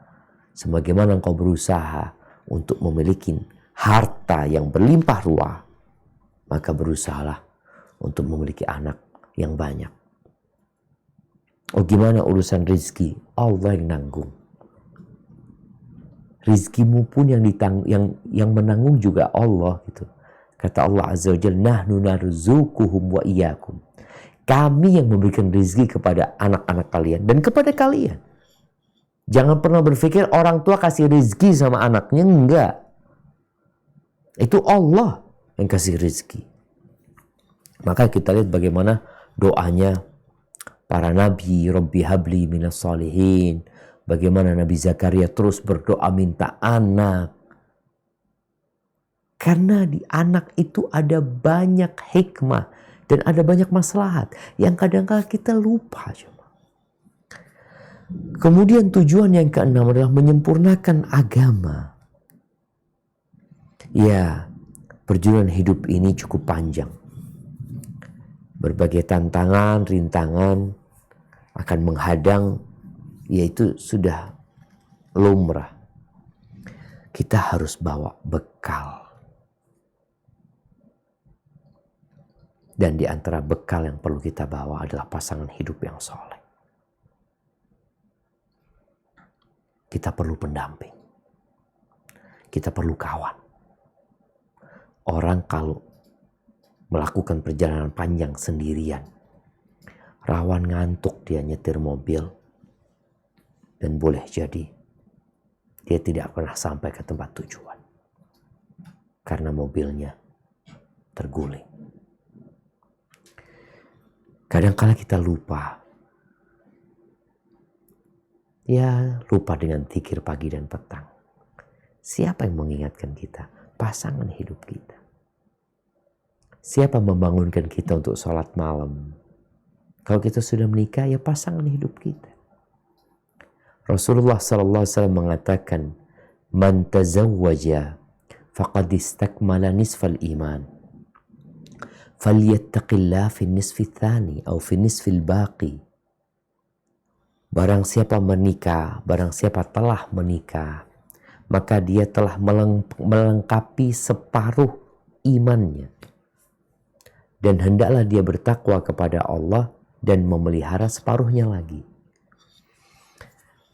Sebagaimana engkau berusaha untuk memiliki harta yang berlimpah ruah. Maka berusahalah untuk memiliki anak yang banyak. Oh gimana urusan rezeki? Allah yang nanggung. Rizkimu pun yang menanggung juga Allah gitu. Kata Allah Azza wa Jalla, nahnu narzuquhum wa iyyakum. Kami yang memberikan rezeki kepada anak-anak kalian dan kepada kalian. Jangan pernah berpikir orang tua kasih rezeki sama anaknya, enggak. Itu Allah yang kasih rezeki. Maka kita lihat bagaimana doanya para nabi, Rabbi habli minas salihin. Bagaimana Nabi Zakaria terus berdoa minta anak. Karena di anak itu ada banyak hikmah dan ada banyak maslahat yang kadang-kadang kita lupa. Kemudian tujuan yang keenam adalah menyempurnakan agama. Ya, perjalanan hidup ini cukup panjang. Berbagai tantangan, rintangan akan menghadang, yaitu sudah lumrah. Kita harus bawa bekal. Dan di antara bekal yang perlu kita bawa adalah pasangan hidup yang soleh. Kita perlu pendamping. Kita perlu kawan. Orang kalau melakukan perjalanan panjang sendirian, rawan ngantuk dia nyetir mobil, dan boleh jadi dia tidak pernah sampai ke tempat tujuan karena mobilnya terguling. Kadang-kala kita lupa. Ya, lupa dengan zikir pagi dan petang. Siapa yang mengingatkan kita? Pasangan hidup kita. Siapa membangunkan kita untuk sholat malam? Kalau kita sudah menikah, ya pasangan hidup kita. Rasulullah SAW mengatakan, "Man tazawwaja faqad istakmala nisfal iman. Falyattaqillah fi nisfi tsani atau fi nisfil baqi." Barang siapa menikah, barang siapa telah menikah, maka dia telah melengkapi separuh imannya. Dan hendaklah dia bertakwa kepada Allah dan memelihara separuhnya lagi.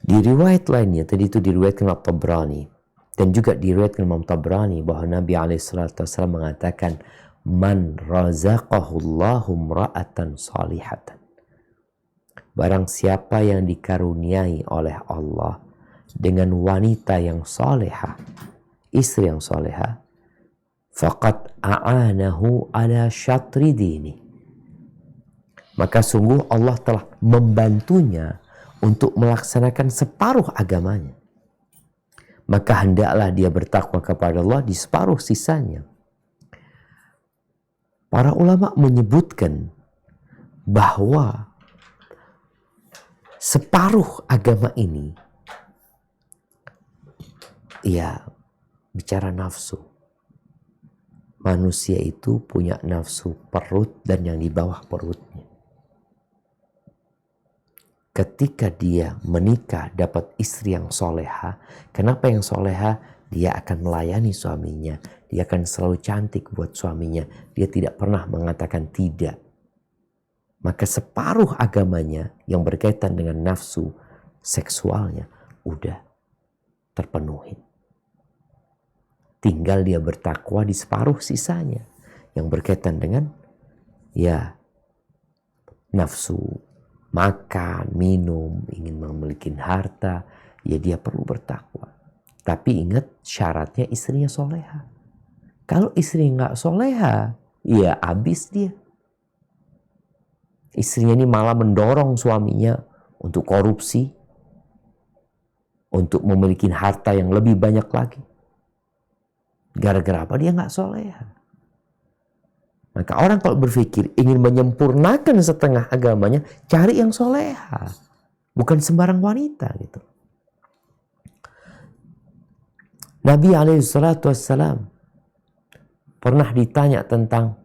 Di riwayat lainnya, tadi itu diriwayatkan oleh Tabrani, dan juga diriwayatkan Imam Tabrani bahwa Nabi SAW mengatakan, "Man razaqahu Allahu imra'atan salihatan." Barang siapa yang dikaruniai oleh Allah dengan wanita yang salehah, istri yang salehah, faqad a'anahu ala syatri dini. Maka sungguh Allah telah membantunya untuk melaksanakan separuh agamanya. Maka hendaklah dia bertakwa kepada Allah di separuh sisanya. Para ulama menyebutkan bahwa separuh agama ini, ya, bicara nafsu. Manusia itu punya nafsu perut dan yang di bawah perutnya. Ketika dia menikah dapat istri yang soleha, kenapa yang soleha? Dia akan melayani suaminya, dia akan selalu cantik buat suaminya, dia tidak pernah mengatakan tidak. Maka separuh agamanya yang berkaitan dengan nafsu seksualnya udah terpenuhi. Tinggal dia bertakwa di separuh sisanya yang berkaitan dengan ya nafsu, makan, minum, ingin memiliki harta, ya dia perlu bertakwa. Tapi ingat syaratnya istrinya soleha. Kalau istri nggak soleha, ya habis dia. Istrinya ini malah mendorong suaminya untuk korupsi, untuk memiliki harta yang lebih banyak lagi. Gara-gara apa? Dia nggak soleha. Maka orang kalau berpikir ingin menyempurnakan setengah agamanya, cari yang soleha. Bukan sembarang wanita gitu. Nabi SAW pernah ditanya tentang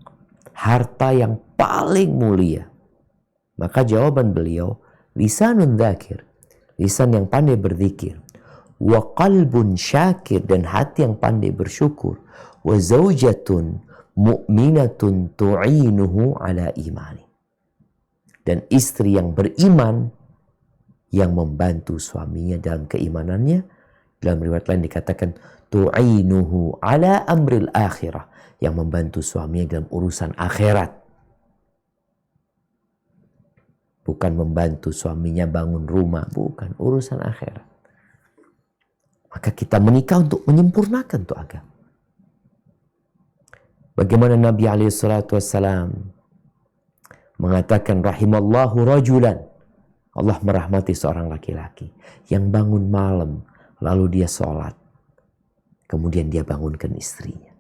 harta yang paling mulia. Maka jawaban beliau, lisanun dzakir, lisan yang pandai berzikir. Wa qalbun syakir, dan hati yang pandai bersyukur. Wa zaujatun mu'minatun tu'inuhu ala imani, dan istri yang beriman yang membantu suaminya dalam keimanannya. Dalam riwayat lain dikatakan tu'inuhu ala amril akhirah, yang membantu suaminya dalam urusan akhirat. Bukan membantu suaminya bangun rumah, bukan, urusan akhirat. Maka kita menikah untuk menyempurnakan tuh agama. Bagaimana Nabi SAW mengatakan, rahimallahu rajulan, Allah merahmati seorang laki-laki yang bangun malam lalu dia sholat, kemudian dia bangunkan istrinya.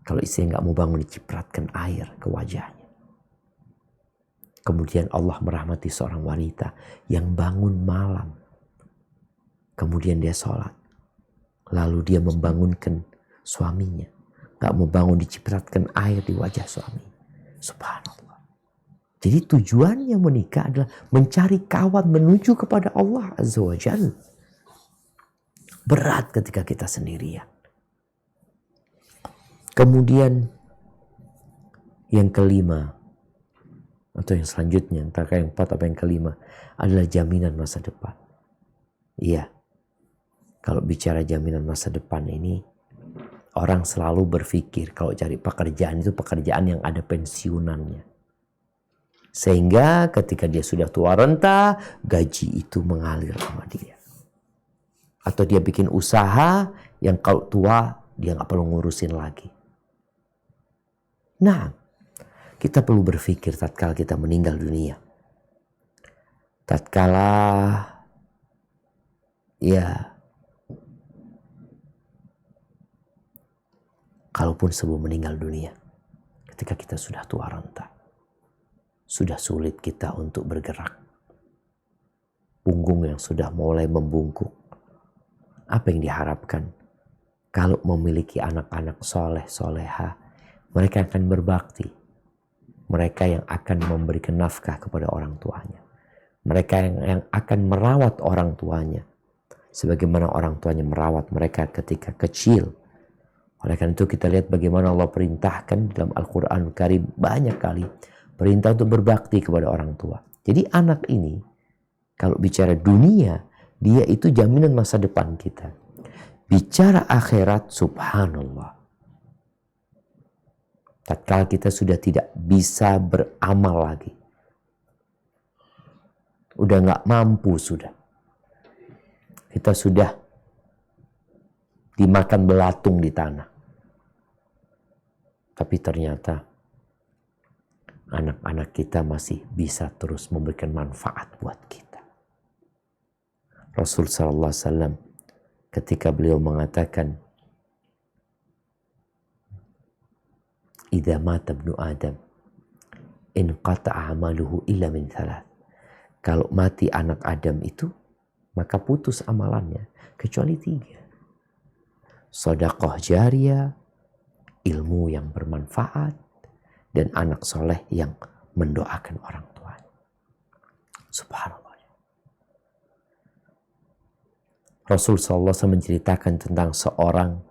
Kalau istri nggak mau bangun, dicipratkan air ke wajahnya. Kemudian Allah merahmati seorang wanita yang bangun malam, kemudian dia sholat, lalu dia membangunkan suaminya. Gak mau bangun, dicipratkan air di wajah suami. Subhanallah. Jadi tujuannya menikah adalah mencari kawan menuju kepada Allah Azza wa Jalla. Berat ketika kita sendirian. Kemudian yang kelima, atau yang selanjutnya, entah yang keempat apa yang kelima, adalah jaminan masa depan. Iya, kalau bicara jaminan masa depan ini, orang selalu berpikir kalau cari pekerjaan itu pekerjaan yang ada pensiunannya. Sehingga ketika dia sudah tua renta, gaji itu mengalir sama dia. Atau dia bikin usaha yang kalau tua dia gak perlu ngurusin lagi. Nah, kita perlu berpikir tatkala kita meninggal dunia. Tatkala ya, kalaupun sebelum meninggal dunia, ketika kita sudah tua renta, sudah sulit kita untuk bergerak. Punggung yang sudah mulai membungkuk. Apa yang diharapkan? Kalau memiliki anak-anak soleh, soleha, mereka akan berbakti. Mereka yang akan memberikan nafkah kepada orang tuanya. Mereka yang akan merawat orang tuanya. Sebagaimana orang tuanya merawat mereka ketika kecil. Oleh karena itu kita lihat bagaimana Allah perintahkan dalam Al-Quran Karim banyak kali perintah untuk berbakti kepada orang tua. Jadi anak ini kalau bicara dunia, dia itu jaminan masa depan kita. Bicara akhirat, subhanallah. Tatkala kita sudah tidak bisa beramal lagi. Udah gak mampu sudah. Kita sudah dimakan belatung di tanah. Tapi ternyata anak-anak kita masih bisa terus memberikan manfaat buat kita. Rasul sallallahu alaihi wasallam ketika beliau mengatakan, "Idza mata ibnu Adam, inqata'a amaluhu illa min thalath." Kalau mati anak Adam itu, maka putus amalannya kecuali 3. Sedekah jariyah, ilmu yang bermanfaat, dan anak soleh yang mendoakan orang tuanya. Subhanallah. Rasul SAW menceritakan tentang seorang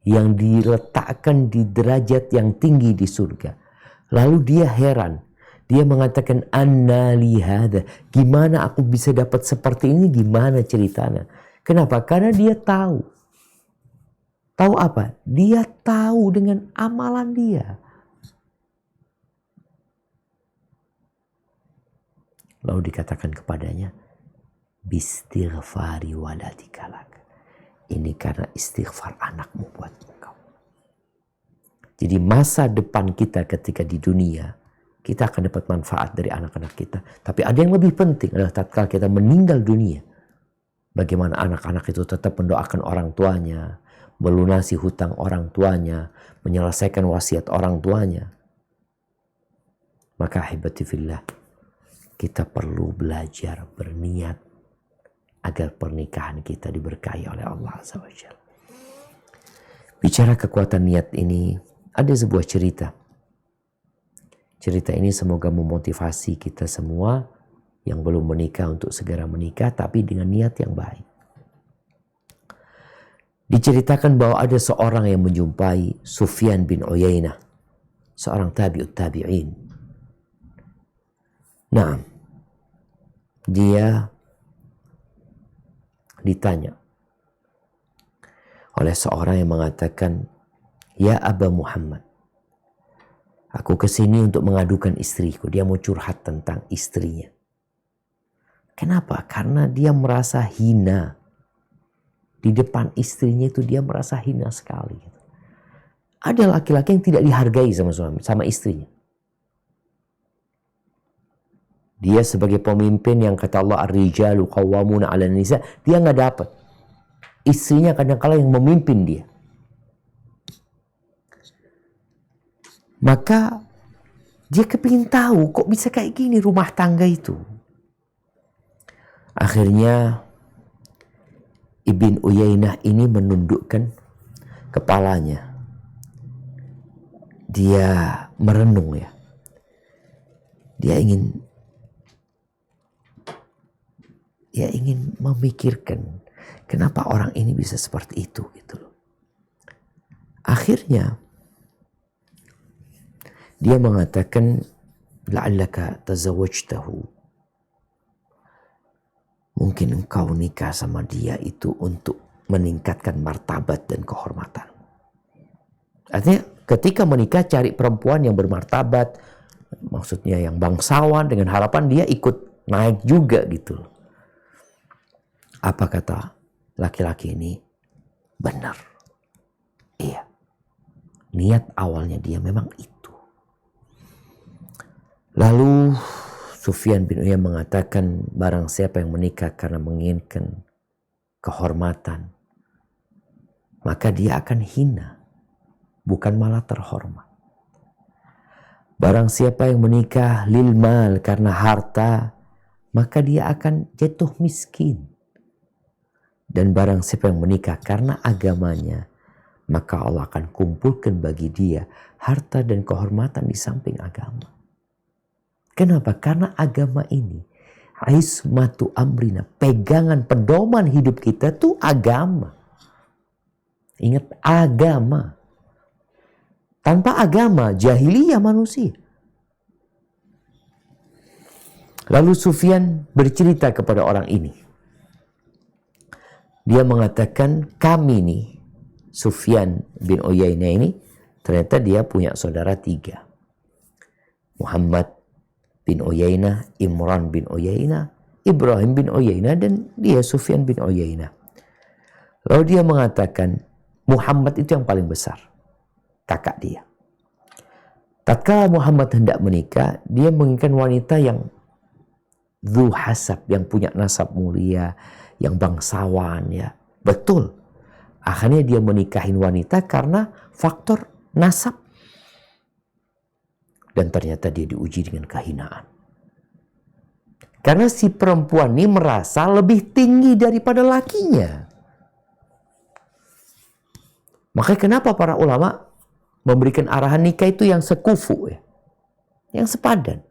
yang diletakkan di derajat yang tinggi di surga. Lalu dia heran, Dia mengatakan, anna li hadha. Gimana aku bisa dapat seperti ini? Gimana ceritanya? Kenapa? Karena dia tahu. Tahu apa? Dia tahu dengan amalan dia. Lalu dikatakan kepadanya, bistighfari waladika lak. Ini karena istighfar anakmu buat engkau. Jadi masa depan kita ketika di dunia, kita akan dapat manfaat dari anak-anak kita. Tapi ada yang lebih penting adalah tatkala kita meninggal dunia. Bagaimana anak-anak itu tetap mendoakan orang tuanya, melunasi hutang orang tuanya, menyelesaikan wasiat orang tuanya. Maka ahibati fillah, kita perlu belajar berniat agar pernikahan kita diberkahi oleh Allah Azza wa Jalla. Bicara kekuatan niat ini, ada sebuah cerita. Cerita ini semoga memotivasi kita semua yang belum menikah untuk segera menikah, tapi dengan niat yang baik. Diceritakan bahwa ada seorang yang menjumpai Sufyan bin Uyainah, seorang tabi'ut tabi'in. Nah, dia ditanya oleh seorang yang mengatakan, ya Aba Muhammad, aku kesini untuk mengadukan istriku. Dia mau curhat tentang istrinya. Kenapa? Karena dia merasa hina. Di depan istrinya itu dia merasa hina sekali. Ada laki-laki yang tidak dihargai sama suami, sama istrinya. Dia sebagai pemimpin yang kata Allah ar-rijalu qawwamuna 'alan nisa, dia nggak dapat. Istrinya kadang-kala yang memimpin dia. Maka dia kepingin tahu kok bisa kayak gini rumah tangga itu. Akhirnya Ibn Uyainah ini menundukkan kepalanya. Dia merenung ya. Dia ingin memikirkan kenapa orang ini bisa seperti itu gitu loh. Akhirnya dia mengatakan, la'allaka tazawwajtahu. Mungkin engkau nikah sama dia itu untuk meningkatkan martabat dan kehormatan. Artinya ketika menikah cari perempuan yang bermartabat, maksudnya yang bangsawan, dengan harapan dia ikut naik juga gitu. Apa kata laki-laki ini? Benar. Iya. Niat awalnya dia memang itu. Lalu Sufyan bin Uyainah mengatakan, barang siapa yang menikah karena menginginkan kehormatan, maka dia akan hina, bukan malah terhormat. Barang siapa yang menikah lil mal, karena harta, maka dia akan jatuh miskin. Dan barang siapa yang menikah karena agamanya, maka Allah akan kumpulkan bagi dia harta dan kehormatan di samping agama. Kenapa? Karena agama ini, ismatu amrina, pegangan pedoman hidup kita tuh agama. Ingat, agama. Tanpa agama, jahiliyah manusia. Lalu Sufyan bercerita kepada orang ini. Dia mengatakan, kami nih, Sufyan bin Uyainah ini, ternyata dia punya saudara 3. Muhammad bin Uyainah, Imran bin Uyainah, Ibrahim bin Uyainah, dan dia Sufyan bin Uyainah. Lalu dia mengatakan, Muhammad itu yang paling besar, kakak dia. Tatkala Muhammad hendak menikah, dia menginginkan wanita yang dzu hasab, yang punya nasab mulia, yang bangsawan ya. Betul. Akhirnya dia menikahin wanita karena faktor nasab. Dan ternyata dia diuji dengan kehinaan. Karena si perempuan ini merasa lebih tinggi daripada lakinya. Makanya kenapa para ulama memberikan arahan nikah itu yang sekufu ya. Yang sepadan.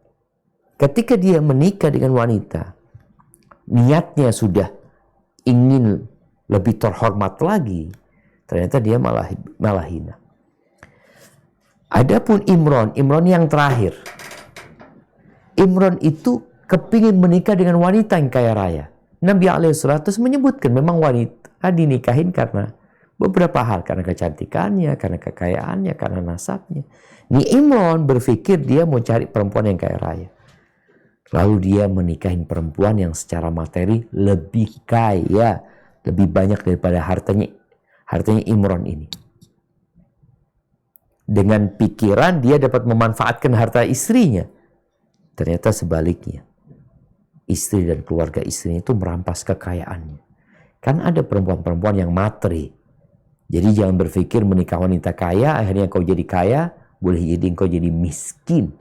Ketika dia menikah dengan wanita, niatnya sudah ingin lebih terhormat lagi, ternyata dia malah hina. Adapun Imran yang terakhir, Imran itu kepingin menikah dengan wanita yang kaya raya. Nabi alaihissalam menyebutkan memang wanita dinikahin karena beberapa hal. Karena kecantikannya, karena kekayaannya, karena nasabnya. Ini Imran berpikir dia mau cari perempuan yang kaya raya. Lalu dia menikahin perempuan yang secara materi lebih kaya, lebih banyak daripada hartanya Imran ini. Dengan pikiran dia dapat memanfaatkan harta istrinya. Ternyata sebaliknya. Istri dan keluarga istrinya itu merampas kekayaannya. Kan ada perempuan-perempuan yang materi. Jadi jangan berpikir menikah wanita kaya, akhirnya kau jadi kaya, boleh jadi kau jadi miskin.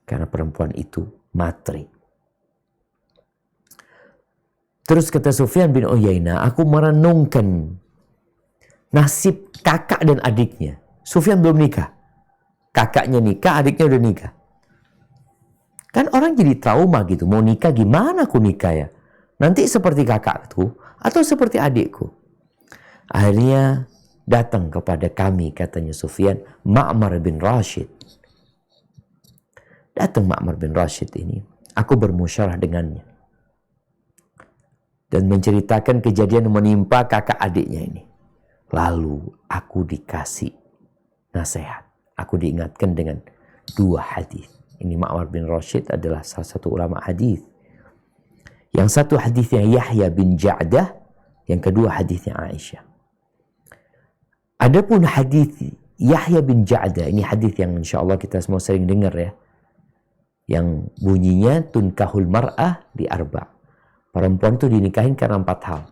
Karena perempuan itu materi. Terus kata Sufyan bin Uyainah, aku merenungkan nasib kakak dan adiknya. Sufyan belum nikah. Kakaknya nikah, adiknya udah nikah. Kan orang jadi trauma gitu. Mau nikah gimana aku nikah ya? Nanti seperti kakakku atau seperti adikku. Akhirnya datang kepada kami, katanya Sufyan, Ma'mar bin Rashid. Datang Ma'mar bin Rashid ini. Aku bermusyawarah dengannya. Dan menceritakan kejadian yang menimpa kakak adiknya ini. Lalu aku dikasih nasihat. Aku diingatkan dengan 2 hadis. Ini Ma'mar bin Rashid adalah salah satu ulama hadis. Yang satu hadisnya Yahya bin Ja'dah, yang kedua hadisnya Aisyah. Adapun hadis Yahya bin Ja'dah, ini hadis yang insyaallah kita semua sering dengar ya. Yang bunyinya tunkahul mar'ah di arba'. Perempuan itu dinikahin karena 4 hal.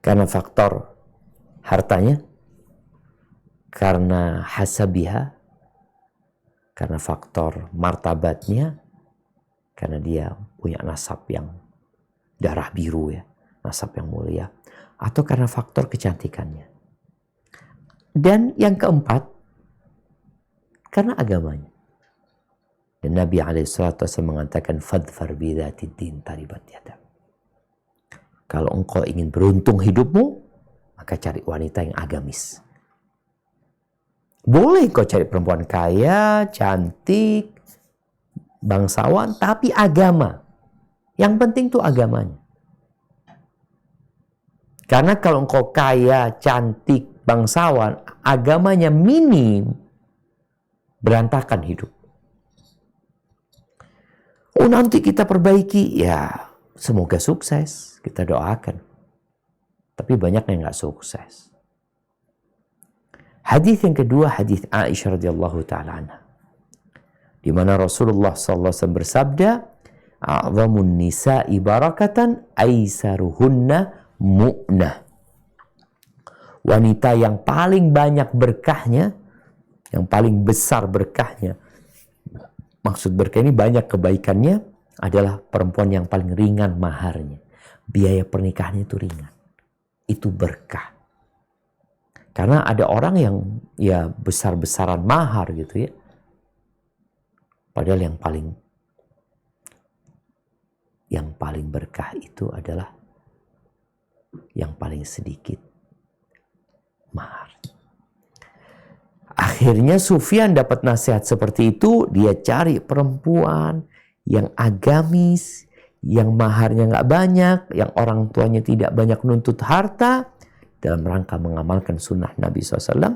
Karena faktor hartanya, karena hasabiha, karena faktor martabatnya, karena dia punya nasab yang darah biru ya, nasab yang mulia, atau karena faktor kecantikannya. Dan yang keempat, karena agamanya. Dan Nabi SAW mengatakan, fadfar bidhatid din taribat yadak. Kalau engkau ingin beruntung hidupmu, maka cari wanita yang agamis. Boleh kau cari perempuan kaya, cantik, bangsawan, tapi agama. Yang penting tuh agamanya. Karena kalau engkau kaya, cantik, bangsawan, agamanya minim, berantakan hidup. Oh nanti kita perbaiki, ya semoga sukses, kita doakan. Tapi banyak yang nggak sukses. Hadis yang kedua, hadis Aisyah radhiyallahu taala anha, di mana Rasulullah SAW bersabda, "A'zamun nisa'i barakatan aisaruhunna mu'nah." Wanita yang paling banyak berkahnya, yang paling besar berkahnya, maksud berkah ini banyak kebaikannya, adalah perempuan yang paling ringan maharnya. Biaya pernikahannya itu ringan. Itu berkah. Karena ada orang yang ya besar-besaran mahar gitu ya. Padahal yang paling berkah itu adalah yang paling sedikit mahar. Akhirnya Sufyan dapat nasihat seperti itu. Dia cari perempuan yang agamis, yang maharnya nggak banyak, yang orang tuanya tidak banyak nuntut harta, dalam rangka mengamalkan sunnah Nabi SAW.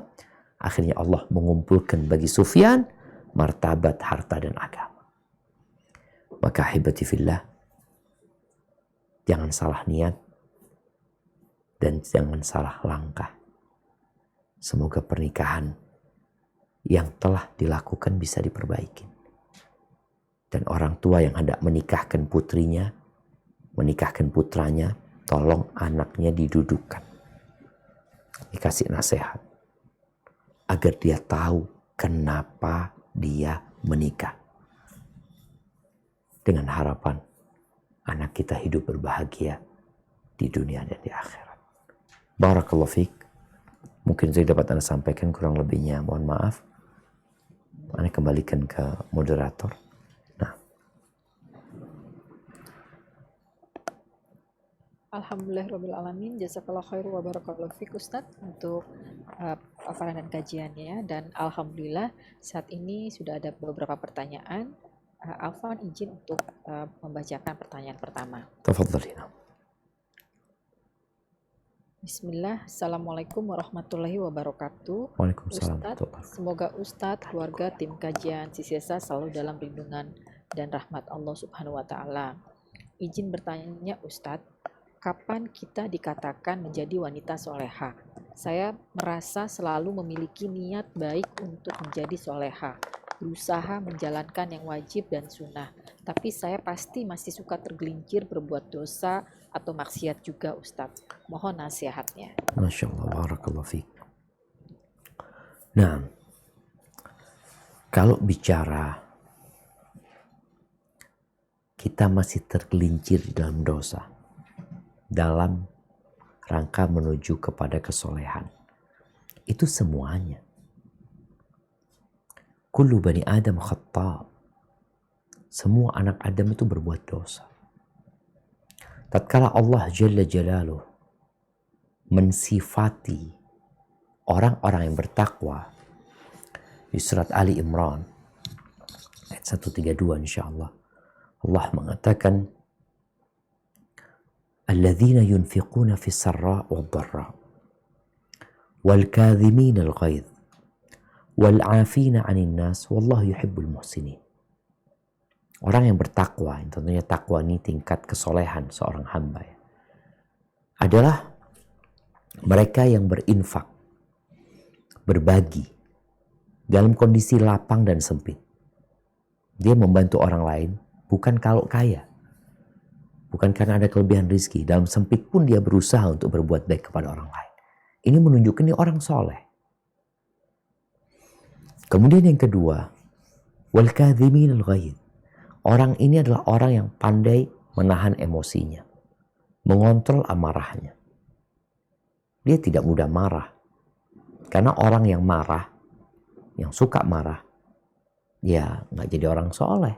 Akhirnya Allah mengumpulkan bagi Sufyan martabat, harta, dan agama. Maka hibati fillah, jangan salah niat dan jangan salah langkah. Semoga pernikahan yang telah dilakukan bisa diperbaiki. Dan orang tua yang hendak menikahkan putrinya, menikahkan putranya, tolong anaknya didudukkan. Dikasih nasihat. Agar dia tahu kenapa dia menikah. Dengan harapan anak kita hidup berbahagia di dunia dan di akhirat. Barakallahu fiik. Mungkin saya dapat Anda sampaikan, kurang lebihnya mohon maaf. Anda kembalikan ke moderator. Alhamdulillahirrabbilalamin. Jazakallah khairu wa barakallahu fiik Ustadz untuk paparan dan kajiannya. Dan Alhamdulillah saat ini sudah ada beberapa pertanyaan Afwan izin untuk membacakan pertanyaan pertama. Tafadhalina. Bismillah, Assalamualaikum warahmatullahi wabarakatuh. Waalaikumsalam. Ustadz, semoga Ustadz, keluarga, tim kajian Sisiasa selalu dalam lindungan dan rahmat Allah Subhanahu wa Ta'ala. Izin bertanya Ustadz, kapan kita dikatakan menjadi wanita soleha? Saya merasa selalu memiliki niat baik untuk menjadi soleha, berusaha menjalankan yang wajib dan sunnah, tapi saya pasti masih suka tergelincir berbuat dosa atau maksiat juga Ustadz. Mohon nasihatnya. Masya Allah, barakallahu fiik. Nah, kalau bicara kita masih tergelincir dalam dosa, dalam rangka menuju kepada kesolehan, itu semuanya. Kullu bani Adam khata'. Semua anak Adam itu berbuat dosa. Tatkala Allah Jalla Jalaluh mensifati orang-orang yang bertakwa di surat Ali Imran ayat 132 insyaallah, Allah mengatakan alladzina yunfiquna fis sarra' wad dharra wal kadhimina al ghaidh wal 'afina 'anil nas wallahu yuhibbul muhsinin. Orang yang bertakwa, tentunya takwa ini tingkat kesolehan seorang hamba ya, adalah mereka yang berinfak, berbagi dalam kondisi lapang dan sempit. Dia membantu orang lain bukan kalau kaya, bukan karena ada kelebihan rezeki. Dalam sempit pun dia berusaha untuk berbuat baik kepada orang lain. Ini menunjukkan dia orang soleh. Kemudian yang kedua, wal kadhimin al ghaidh. Orang ini adalah orang yang pandai menahan emosinya, mengontrol amarahnya. Dia tidak mudah marah. Karena orang yang marah, yang suka marah, ya nggak jadi orang soleh.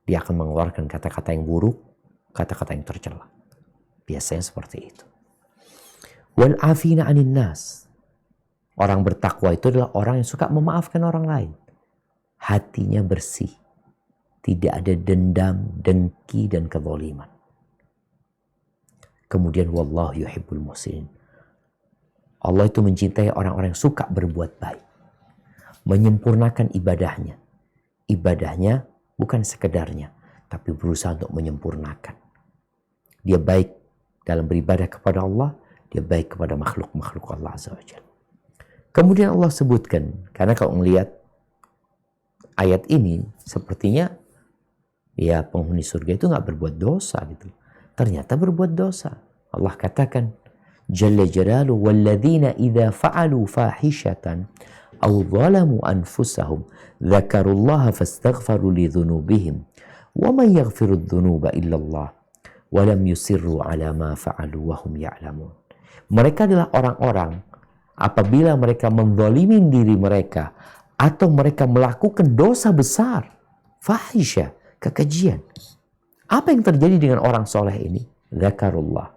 Dia akan mengeluarkan kata-kata yang buruk, kata-kata yang tercela. Biasanya seperti itu. Wal afina 'anil nas. Orang bertakwa itu adalah orang yang suka memaafkan orang lain. Hatinya bersih. Tidak ada dendam, dengki, dan kezaliman. Kemudian wallahu yuhibbul muhsinin. Allah itu mencintai orang-orang yang suka berbuat baik. Menyempurnakan ibadahnya. Ibadahnya bukan sekedarnya, tapi berusaha untuk menyempurnakan. Dia baik dalam beribadah kepada Allah, dia baik kepada makhluk-makhluk Allah Azza wa Jalla. Kemudian Allah sebutkan, karena kalau melihat ayat ini, sepertinya ya penghuni surga itu nggak berbuat dosa gitu. Ternyata berbuat dosa. Allah katakan, Jalla Jalalu walladzina idza fa'alu fahishatan aw zalamu anfusahum dzakarullaha fastaghfaru lidzunubihim wa man yaghfiru dzunuba illallah wa lam yusirru ala ma fa'alu wa hum ya'lamun. Mereka adalah orang-orang apabila mereka menzalimi diri mereka atau mereka melakukan dosa besar, fahisyah, kekejian. Apa yang terjadi dengan orang soleh ini? Dzakarullah.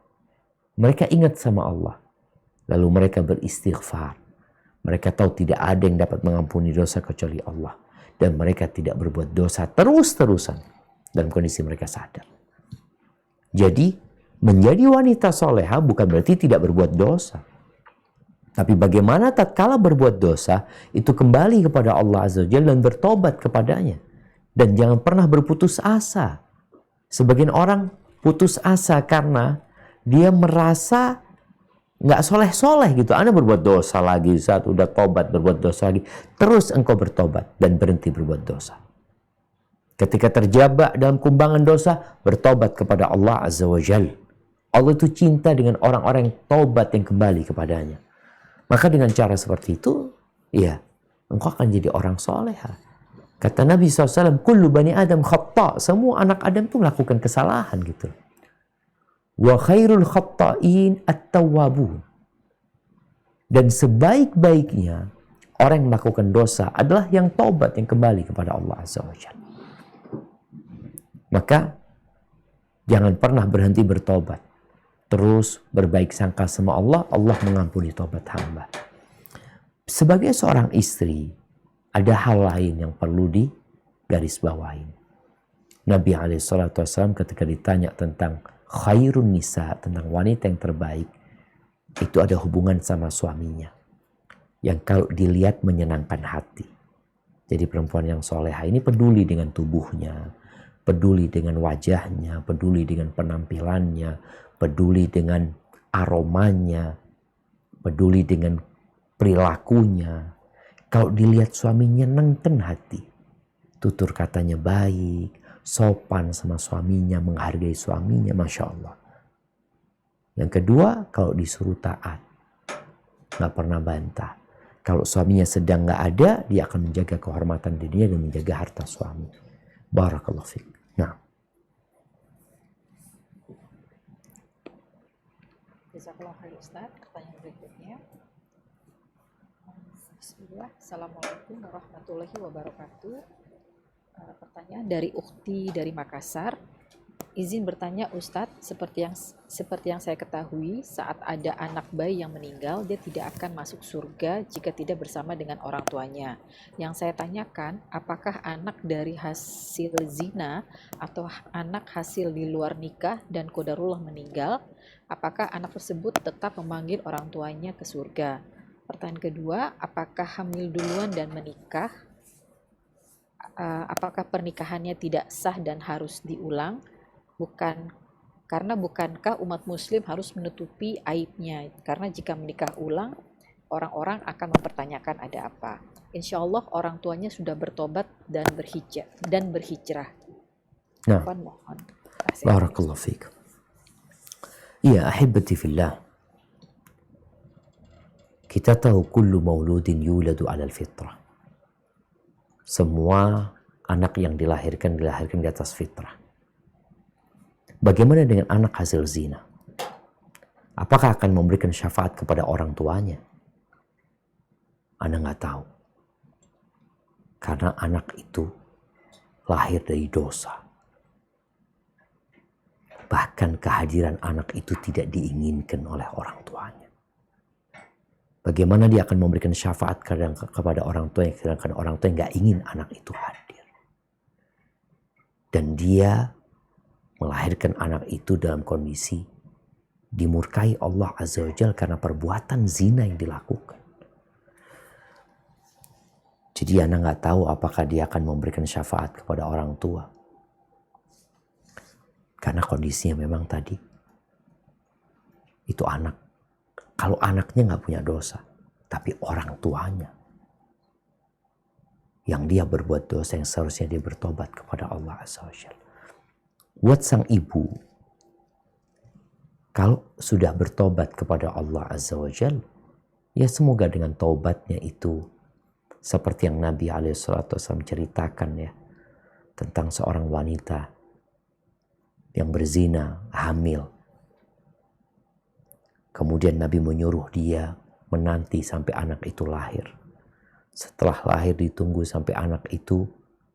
Mereka ingat sama Allah. Lalu mereka beristighfar. Mereka tahu tidak ada yang dapat mengampuni dosa kecuali Allah. Dan mereka tidak berbuat dosa terus-terusan. Dalam kondisi mereka sadar. Jadi, menjadi wanita soleha bukan berarti tidak berbuat dosa. Tapi bagaimana tatkala berbuat dosa, itu kembali kepada Allah Azza wa Jalla dan bertobat kepadanya. Dan jangan pernah berputus asa. Sebagian orang putus asa karena dia merasa nggak soleh-soleh gitu. Anda berbuat dosa lagi, saat udah tobat berbuat dosa lagi. Terus engkau bertobat dan berhenti berbuat dosa. Ketika terjebak dalam kumbangan dosa, bertobat kepada Allah Azza wa Jalla. Allah itu cinta dengan orang-orang yang tobat yang kembali kepadanya. Maka dengan cara seperti itu, ya, engkau akan jadi orang soleha. Kata Nabi SAW, kullu bani Adam khata'. Semua anak Adam itu melakukan kesalahan gitu. Wa khairul khatta'in at-tawwabun. Dan sebaik-baiknya orang yang melakukan dosa adalah yang taubat, yang kembali kepada Allah Azza wa Jalla. Maka jangan pernah berhenti bertobat. Terus berbaik sangka sama Allah, Allah mengampuni taubat hamba. Sebagai seorang istri, ada hal lain yang perlu garis bawain. Nabi SAW ketika ditanya tentang khairun nisa, tentang wanita yang terbaik, itu ada hubungan sama suaminya. Yang kalau dilihat menyenangkan hati. Jadi perempuan yang soleha ini peduli dengan tubuhnya, peduli dengan wajahnya, peduli dengan penampilannya, peduli dengan aromanya, peduli dengan perilakunya. Kalau dilihat suaminya nyenengkan hati, tutur katanya baik, sopan sama suaminya, menghargai suaminya, Masya Allah. Yang kedua, kalau disuruh taat, gak pernah bantah. Kalau suaminya sedang gak ada, dia akan menjaga kehormatan dirinya dan menjaga harta suami. Barakallahu fiik. Nah. Jazakallah khair Ustaz. Pertanyaan berikutnya. Bismillah. Assalamualaikum warahmatullahi wabarakatuh. Pertanyaan dari Ukti dari Makassar. Izin bertanya Ustadz, seperti yang saya ketahui, saat ada anak bayi yang meninggal, dia tidak akan masuk surga jika tidak bersama dengan orang tuanya. Yang saya tanyakan, apakah anak dari hasil zina atau anak hasil di luar nikah dan qadarullah meninggal, apakah anak tersebut tetap memanggil orang tuanya ke surga? Pertanyaan kedua, apakah hamil duluan dan menikah? Apakah pernikahannya tidak sah dan harus diulang? Bukankah umat muslim harus menutupi aibnya? Karena jika menikah ulang, orang-orang akan mempertanyakan ada apa. Insya Allah orang tuanya sudah bertobat dan berhijrah. Nah, Mohon. barakallahu fiik. Iya, ahibati fillah. Kita tahu kullu mauludin yuladu alal fitrah. Semua anak yang dilahirkan di atas fitrah. Bagaimana dengan anak hasil zina? Apakah akan memberikan syafaat kepada orang tuanya? Anda nggak tahu. Karena anak itu lahir dari dosa. Bahkan kehadiran anak itu tidak diinginkan oleh orang tuanya. Bagaimana dia akan memberikan syafaat kepada orang tuanya, sedangkan orang tua nggak ingin anak itu hadir. Dan dia melahirkan anak itu dalam kondisi dimurkai Allah Azza wa Jalla karena perbuatan zina yang dilakukan. Jadi anak nggak tahu apakah dia akan memberikan syafaat kepada orang tua. Karena kondisinya memang tadi itu anak. Kalau anaknya nggak punya dosa, tapi orang tuanya yang dia berbuat dosa, yang seharusnya dia bertobat kepada Allah Azza wa Jalla. Buat sang ibu, kalau sudah bertobat kepada Allah Azza wa Jalla, ya semoga dengan taubatnya itu seperti yang Nabi SAW ceritakan ya, tentang seorang wanita yang berzina, hamil. Kemudian Nabi menyuruh dia menanti sampai anak itu lahir. Setelah lahir ditunggu sampai anak itu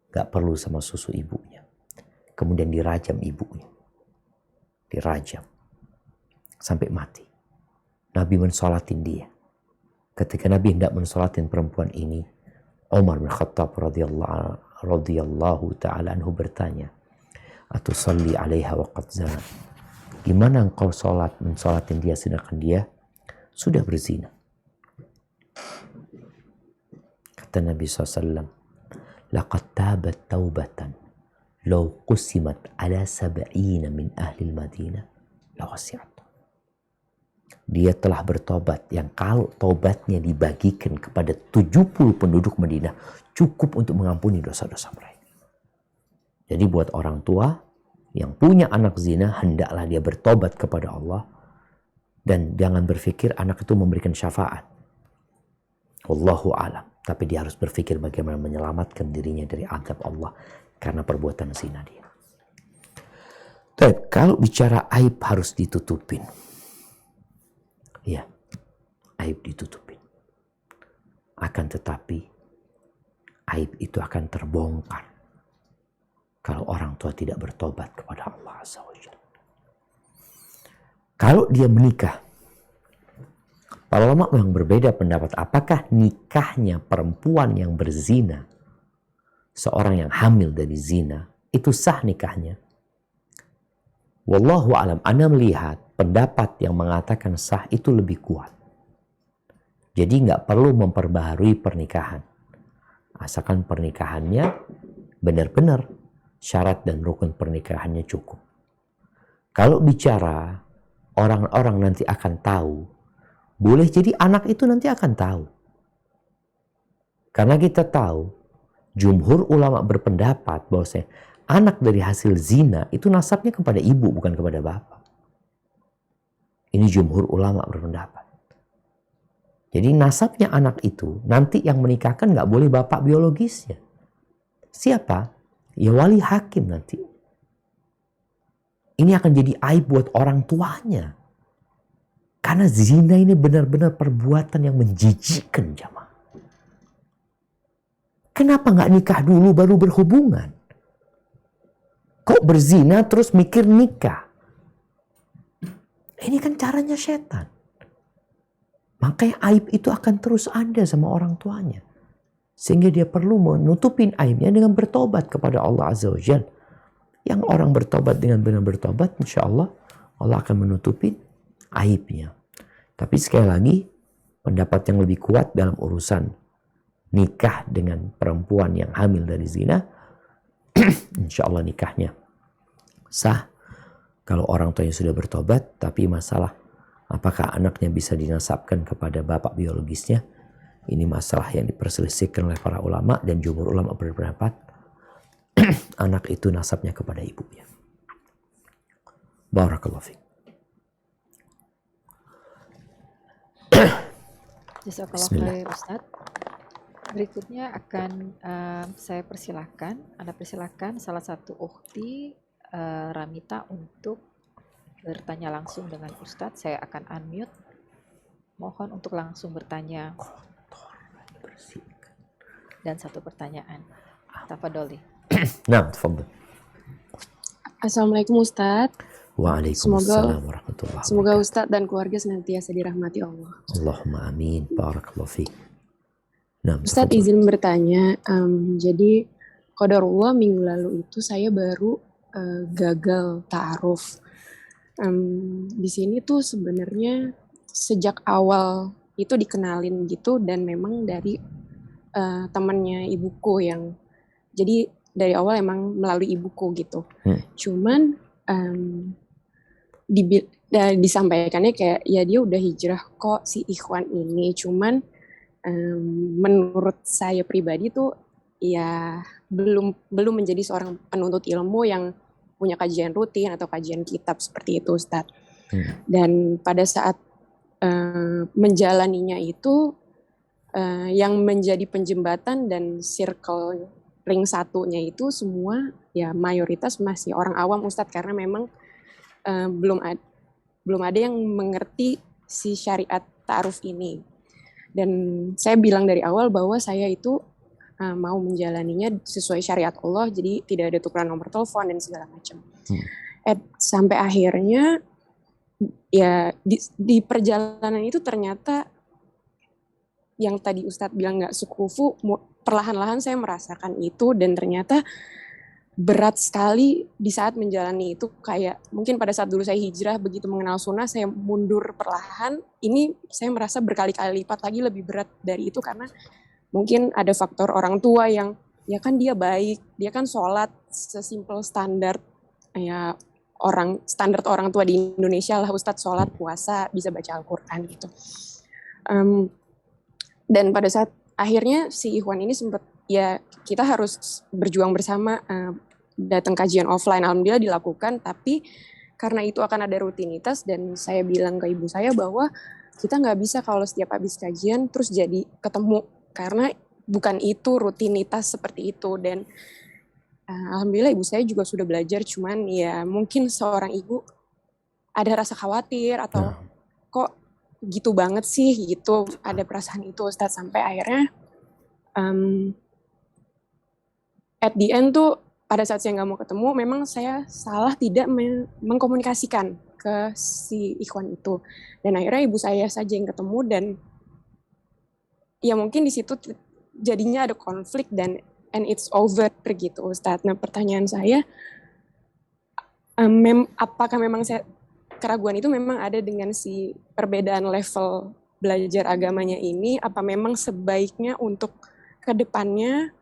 gak perlu sama susu ibunya. Kemudian dirajam ibunya. Dirajam. Sampai mati. Nabi mensolatin dia. Ketika Nabi hendak mensolatin perempuan ini, Umar bin Khattab radhiyallahu ta'ala anhu bertanya, "Atusalli 'alaiha wa qad zana?" Gimana engkau mensolatin dia sedangkan dia sudah berzina? Kata Nabi SAW, "Laqad tabat taubatan law qusimat ala sab'ina min ahli al-Madinah la wasi'at." Dia telah bertobat yang kalau tobatnya dibagikan kepada 70 penduduk Madinah cukup untuk mengampuni dosa-dosa mereka. Jadi buat orang tua yang punya anak zina, hendaklah dia bertobat kepada Allah dan jangan berpikir anak itu memberikan syafaat. Wallahu a'lam. Tapi dia harus berpikir bagaimana menyelamatkan dirinya dari azab Allah karena perbuatan zina dia. Tapi kalau bicara aib harus ditutupin. Ya, aib ditutupin. Akan tetapi, aib itu akan terbongkar kalau orang tua tidak bertobat kepada Allah Azza wa Jalla. Kalau dia menikah, para ulama yang berbeda pendapat apakah nikahnya perempuan yang berzina seorang yang hamil dari zina, itu sah nikahnya. Wallahu alam, Anda melihat pendapat yang mengatakan sah itu lebih kuat. Jadi nggak perlu memperbaharui pernikahan. Asalkan pernikahannya benar-benar syarat dan rukun pernikahannya cukup. Kalau bicara orang-orang nanti akan tahu, boleh jadi anak itu nanti akan tahu. Karena kita tahu, jumhur ulama berpendapat bahwa anak dari hasil zina itu nasabnya kepada ibu bukan kepada bapak. Ini jumhur ulama berpendapat. Jadi nasabnya anak itu nanti yang menikahkan nggak boleh bapak biologisnya. Siapa? Ya wali hakim nanti. Ini akan jadi aib buat orang tuanya. Karena zina ini benar-benar perbuatan yang menjijikkan, jamaah. Kenapa nggak nikah dulu baru berhubungan? Kok berzina terus mikir nikah? Ini kan caranya setan. Makanya aib itu akan terus ada sama orang tuanya. Sehingga dia perlu menutupin aibnya dengan bertobat kepada Allah Azza wa Jalla. Yang orang bertobat dengan benar bertobat, insya Allah Allah akan menutupin aibnya. Tapi sekali lagi, pendapat yang lebih kuat dalam urusan nikah dengan perempuan yang hamil dari zina, insya Allah nikahnya sah. Kalau orang tuanya sudah bertobat, tapi masalah apakah anaknya bisa dinasabkan kepada bapak biologisnya, ini masalah yang diperselisihkan oleh para ulama, dan jumhur ulama berpendapat anak itu nasabnya kepada ibunya. Barakallahu fiik. Jazakallah khair Ustaz. Berikutnya akan saya persilahkan, Anda persilahkan salah satu ukhti Ramita untuk bertanya langsung dengan Ustadz. Saya akan unmute. Mohon untuk langsung bertanya. Dan satu pertanyaan. Tafadholi. Nah, tafadhol. Assalamualaikum Ustadz. Waalaikumsalam warahmatullahi wabarakatuh. Semoga Ustadz dan keluarga senantiasa dirahmati Allah. Allahumma amin. Barakallahu fiik. Nah, Ustadz izin bertanya, jadi qadarullah minggu lalu itu saya baru gagal ta'aruf. Di sini tuh sebenarnya sejak awal itu dikenalin gitu, dan memang dari temannya ibuku yang, jadi dari awal emang melalui ibuku gitu. Cuman disampaikannya kayak ya dia udah hijrah kok si Ikhwan ini, cuman menurut saya pribadi tuh ya belum menjadi seorang penuntut ilmu yang punya kajian rutin atau kajian kitab seperti itu, Ustadz. Dan pada saat menjalaninya itu yang menjadi penjembatan dan circle ring satunya itu semua ya mayoritas masih orang awam, Ustadz, karena memang belum ada yang mengerti si syariat ta'aruf ini. Dan saya bilang dari awal bahwa saya itu mau menjalaninya sesuai syariat Allah, jadi tidak ada tukeran nomor telepon dan segala macam. Sampai akhirnya ya di perjalanan itu ternyata yang tadi Ustadz bilang nggak sekufu, perlahan-lahan saya merasakan itu, dan ternyata berat sekali di saat menjalani itu. Kayak mungkin pada saat dulu saya hijrah, begitu mengenal sunnah saya mundur perlahan, ini saya merasa berkali-kali lipat lagi lebih berat dari itu, karena mungkin ada faktor orang tua yang ya kan dia baik, dia kan sholat sesimpel standar ya standar orang tua di Indonesia lah, Ustadz, sholat, puasa, bisa baca Al-Quran gitu. Dan pada saat akhirnya si Ikhwan ini sempat ya kita harus berjuang bersama, datang kajian offline, alhamdulillah dilakukan, tapi karena itu akan ada rutinitas, dan saya bilang ke ibu saya bahwa kita nggak bisa kalau setiap habis kajian terus jadi ketemu, karena bukan itu rutinitas seperti itu. Dan alhamdulillah ibu saya juga sudah belajar, cuman ya mungkin seorang ibu ada rasa khawatir atau kok gitu banget sih gitu, ada perasaan itu, Ustadz, sampai akhirnya at the end tuh pada saat saya nggak mau ketemu, memang saya salah tidak mengkomunikasikan ke si Ikhwan itu, dan akhirnya ibu saya saja yang ketemu, dan ya mungkin di situ jadinya ada konflik, dan and it's over gitu Ustadz. Nah pertanyaan saya, apakah memang keraguan itu memang ada dengan si perbedaan level belajar agamanya ini, apa memang sebaiknya untuk kedepannya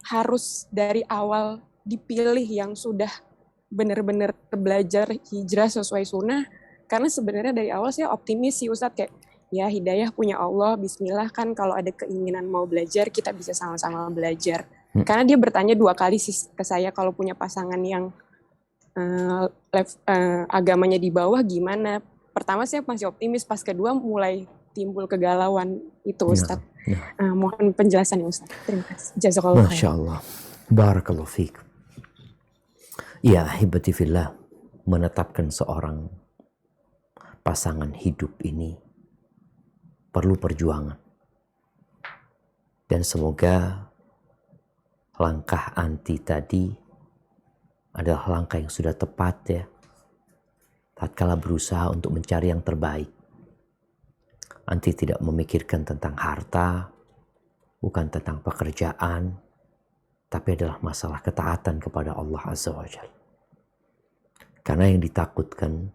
harus dari awal dipilih yang sudah benar-benar belajar hijrah sesuai sunnah? Karena sebenarnya dari awal saya optimis sih Ustadz, kayak ya hidayah punya Allah, bismillah, kan kalau ada keinginan mau belajar kita bisa sama-sama belajar. Karena dia bertanya 2 kali sih ke saya kalau punya pasangan yang agamanya di bawah gimana. Pertama saya masih optimis, pas kedua mulai timbul kegalauan itu Ustadz. Mohon penjelasannya Ustadz. Terima kasih. Jazakallah khair. Masya Allah. Barakallahu fiik. Ya, ahibati fillah, menetapkan seorang pasangan hidup ini perlu perjuangan. Dan semoga langkah anti tadi adalah langkah yang sudah tepat ya. Tatkala berusaha untuk mencari yang terbaik. Anti tidak memikirkan tentang harta, bukan tentang pekerjaan, tapi adalah masalah ketaatan kepada Allah Azza wa Jalla. Karena yang ditakutkan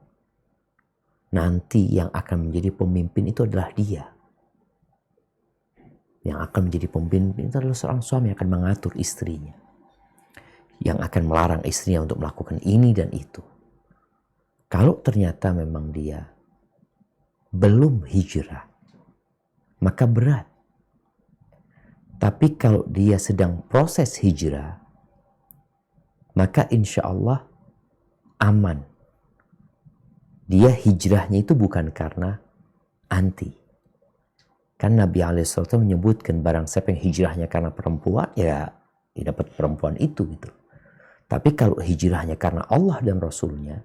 nanti yang akan menjadi pemimpin itu adalah dia. Yang akan menjadi pemimpin itu adalah seorang suami yang akan mengatur istrinya. Yang akan melarang istrinya untuk melakukan ini dan itu. Kalau ternyata memang dia belum hijrah, maka berat. Tapi kalau dia sedang proses hijrah, maka insya Allah aman. Dia hijrahnya itu bukan karena anti. Kan Nabi SAW menyebutkan barang siapa yang hijrahnya karena perempuan, ya dia dapat perempuan itu gitu. Tapi kalau hijrahnya karena Allah dan Rasulnya,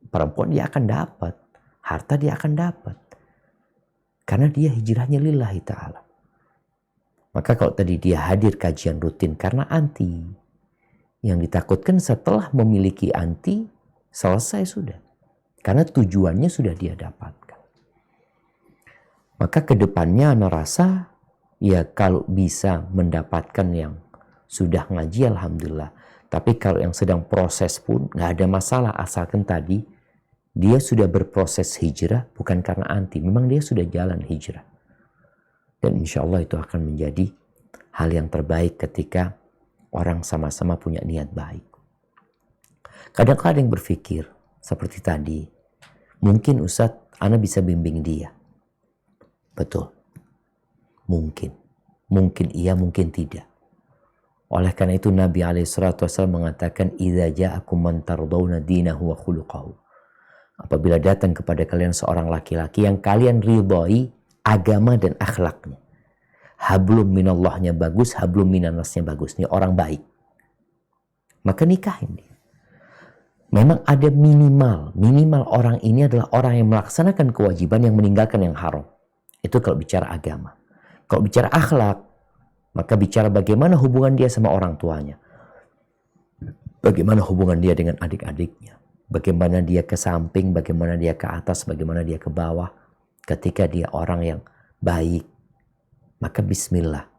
perempuan dia akan dapat, harta dia akan dapat. Karena dia hijrahnya lillahi ta'ala. Maka kalau tadi dia hadir kajian rutin karena anti, yang ditakutkan setelah memiliki anti, selesai sudah. Karena tujuannya sudah dia dapatkan. Maka kedepannya Ana rasa, ya kalau bisa mendapatkan yang sudah ngaji alhamdulillah. Tapi kalau yang sedang proses pun gak ada masalah, asalkan tadi dia sudah berproses hijrah bukan karena anti. Memang dia sudah jalan hijrah. Dan insya Allah itu akan menjadi hal yang terbaik ketika orang sama-sama punya niat baik. Kadang-kadang berpikir seperti tadi, mungkin Ustadz, Ana bisa bimbing dia. Betul. Mungkin. Mungkin iya, mungkin tidak. Oleh karena itu Nabi SAW mengatakan, "Idza ja'akum man tardawna dinahu wa khuluquhu." Apabila datang kepada kalian seorang laki-laki yang kalian ridhoi agama dan akhlaknya. Hablum minallahnya bagus, hablum minannasnya bagus. Ini orang baik. Maka nikahin dia. Memang ada minimal orang ini adalah orang yang melaksanakan kewajiban yang meninggalkan yang haram. Itu kalau bicara agama. Kalau bicara akhlak, maka bicara bagaimana hubungan dia sama orang tuanya. Bagaimana hubungan dia dengan adik-adiknya. Bagaimana dia ke samping, bagaimana dia ke atas, bagaimana dia ke bawah. Ketika dia orang yang baik, maka bismillah.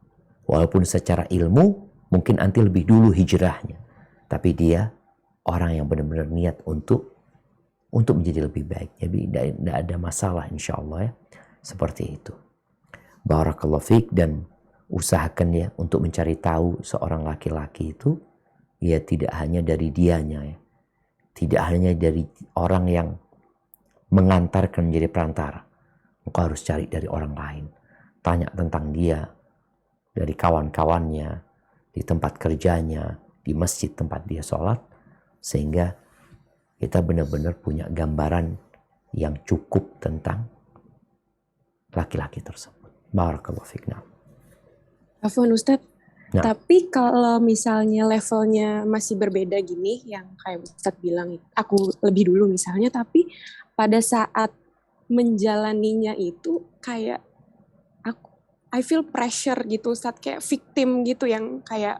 Walaupun secara ilmu, mungkin nanti lebih dulu hijrahnya. Tapi dia orang yang benar-benar niat untuk menjadi lebih baik. Jadi tidak ada masalah insya Allah ya. Seperti itu. Barakallahu fiik, dan usahakan ya untuk mencari tahu seorang laki-laki itu ya tidak hanya dari dianya ya. Tidak hanya dari orang yang mengantarkan menjadi perantara. Engkau harus cari dari orang lain. Tanya tentang dia dari kawan-kawannya, di tempat kerjanya, di masjid tempat dia sholat, sehingga kita benar-benar punya gambaran yang cukup tentang laki-laki tersebut. Barakallahu fiik. Afwan Ustadz, Nah. tapi kalau misalnya levelnya masih berbeda gini, yang kayak Ustadz bilang, aku lebih dulu misalnya, tapi pada saat menjalaninya itu kayak I feel pressure gitu Ustadz, kayak victim gitu yang kayak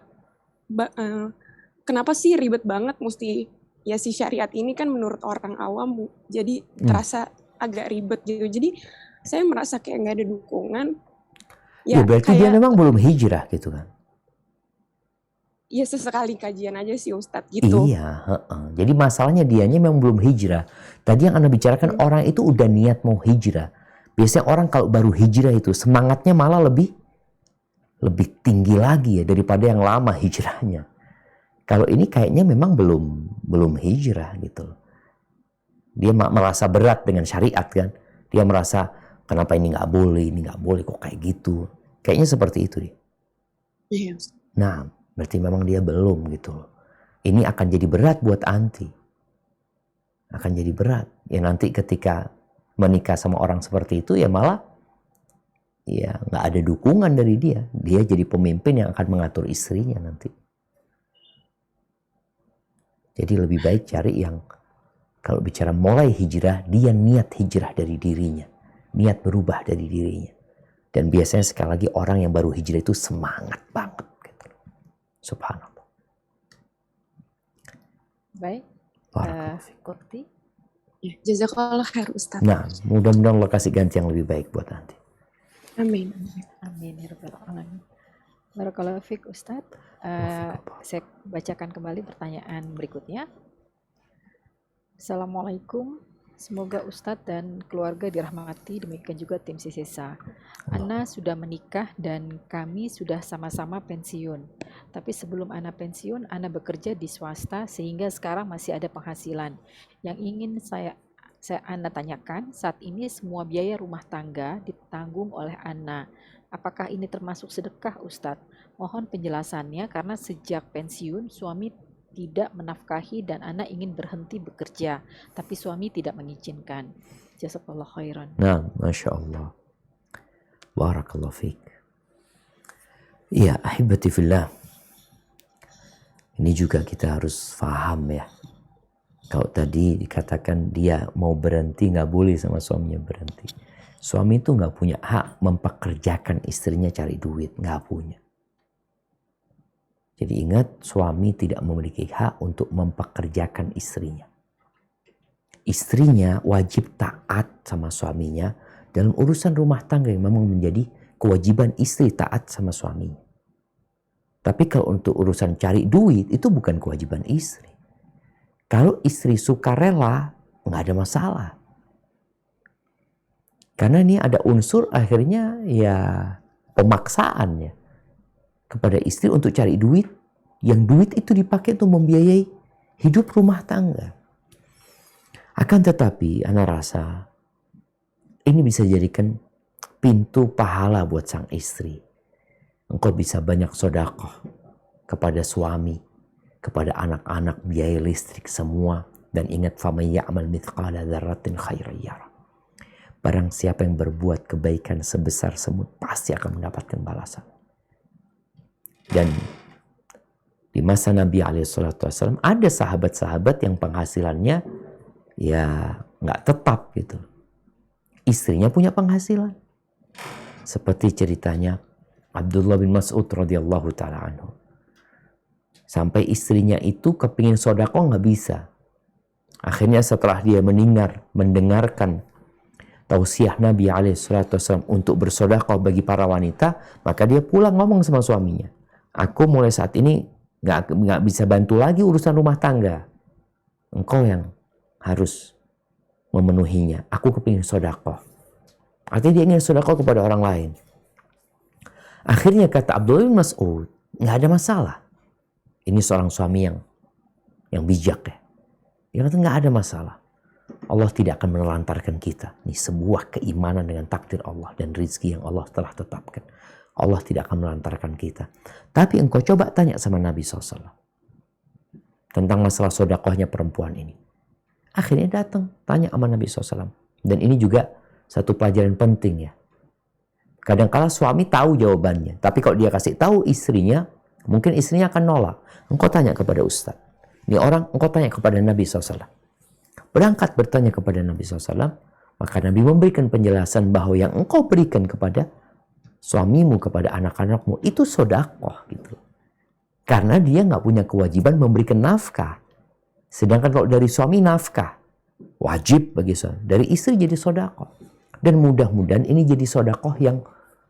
kenapa sih ribet banget mesti ya si syariat ini kan menurut orang awam jadi terasa agak ribet gitu. Jadi saya merasa kayak nggak ada dukungan. Ya berarti dia memang belum hijrah gitu kan. ya sesekali kajian aja sih Ustadz gitu. Iya, heeh. Jadi masalahnya dianya memang belum hijrah. Tadi yang Anda bicarakan orang itu udah niat mau hijrah. Biasanya orang kalau baru hijrah itu semangatnya malah lebih tinggi lagi ya daripada yang lama hijrahnya. Kalau ini kayaknya memang belum hijrah gitu. Dia merasa berat dengan syariat kan. Dia merasa kenapa ini nggak boleh kok kayak gitu. Kayaknya seperti itu dia. Iya. Nah, berarti memang dia belum gitu loh. Ini akan jadi berat buat anti. Akan jadi berat. Ya nanti ketika menikah sama orang seperti itu ya malah ya nggak ada dukungan dari dia. Dia jadi pemimpin yang akan mengatur istrinya nanti. Jadi lebih baik cari yang kalau bicara mulai hijrah, dia niat hijrah dari dirinya. Niat berubah dari dirinya. Dan biasanya sekali lagi orang yang baru hijrah itu semangat banget. Gitu. Subhanallah. Baik, Barakallahu fiik. Kurti. Ya, jazakallah khair Ustadz. Nah, mudah-mudahan Allah kasih ganti yang lebih baik buat nanti. Amin. Amin ya rabbal alamin. Barakallahu fiik Ustadz. Saya bacakan kembali pertanyaan berikutnya. Assalamualaikum. Semoga Ustadz dan keluarga dirahmati, demikian juga tim Sisesa. Ana sudah menikah dan kami sudah sama-sama pensiun. Tapi sebelum Ana pensiun, Ana bekerja di swasta sehingga sekarang masih ada penghasilan. Yang ingin saya Ana tanyakan, saat ini semua biaya rumah tangga ditanggung oleh Ana. Apakah ini termasuk sedekah Ustadz? Mohon penjelasannya karena sejak pensiun suami tidak menafkahi dan Ana ingin berhenti bekerja, tapi suami tidak mengizinkan. Jazakallah khairan. Nah, Masya Allah. Barakallahu fiik. Iya, ahibati fillah. Ini juga kita harus paham ya. Kalau tadi dikatakan dia mau berhenti, nggak boleh sama suaminya berhenti. Suami itu nggak punya hak mempekerjakan istrinya cari duit, nggak punya. Jadi ingat, suami tidak memiliki hak untuk mempekerjakan istrinya. Istrinya wajib taat sama suaminya dalam urusan rumah tangga yang memang menjadi kewajiban istri taat sama suaminya. Tapi kalau untuk urusan cari duit itu bukan kewajiban istri. Kalau istri suka rela, nggak ada masalah. Karena ini ada unsur akhirnya ya pemaksaan ya kepada istri untuk cari duit, yang duit itu dipakai untuk membiayai hidup rumah tangga. Akan tetapi, ana rasa ini bisa jadikan pintu pahala buat sang istri. Engkau bisa banyak sedekah kepada suami, kepada anak-anak, biaya listrik semua. Dan ingat, faman ya'mal mithqala dzarratin khairan yarah. Barang siapa yang berbuat kebaikan sebesar semut pasti akan mendapatkan balasan. Dan di masa Nabi SAW ada sahabat-sahabat yang penghasilannya ya nggak tetap gitu. Istrinya punya penghasilan. Seperti ceritanya Abdullah bin Mas'ud radhiyallahu taala anhu. Sampai istrinya itu kepingin sedekah nggak bisa. Akhirnya setelah dia mendengarkan tausiah Nabi SAW untuk bersedekah bagi para wanita, maka dia pulang ngomong sama suaminya. Aku mulai saat ini nggak bisa bantu lagi urusan rumah tangga. Engkau yang harus memenuhinya. Aku kepingin sedekah. Artinya dia ingin sedekah kepada orang lain. Akhirnya kata Abdullah bin Mas'ud, nggak ada masalah. Ini seorang suami yang bijak ya. Dia kata nggak ada masalah. Allah tidak akan menelantarkan kita. Ini sebuah keimanan dengan takdir Allah dan rizki yang Allah telah tetapkan. Allah tidak akan melantarkan kita. Tapi engkau coba tanya sama Nabi SAW. Tentang masalah sedekahnya perempuan ini. Akhirnya datang, tanya sama Nabi SAW. Dan ini juga satu pelajaran penting ya. Kadang-kala suami tahu jawabannya. Tapi kalau dia kasih tahu istrinya, mungkin istrinya akan nolak. Engkau tanya kepada Ustadz. Ini orang, engkau tanya kepada Nabi SAW. Berangkat bertanya kepada Nabi SAW. Maka Nabi memberikan penjelasan bahwa yang engkau berikan kepada suamimu, kepada anak-anakmu, itu sedekah gitu. Karena dia nggak punya kewajiban memberikan nafkah. Sedangkan kalau dari suami nafkah wajib bagi suami. Dari istri jadi sedekah. Dan mudah-mudahan ini jadi sedekah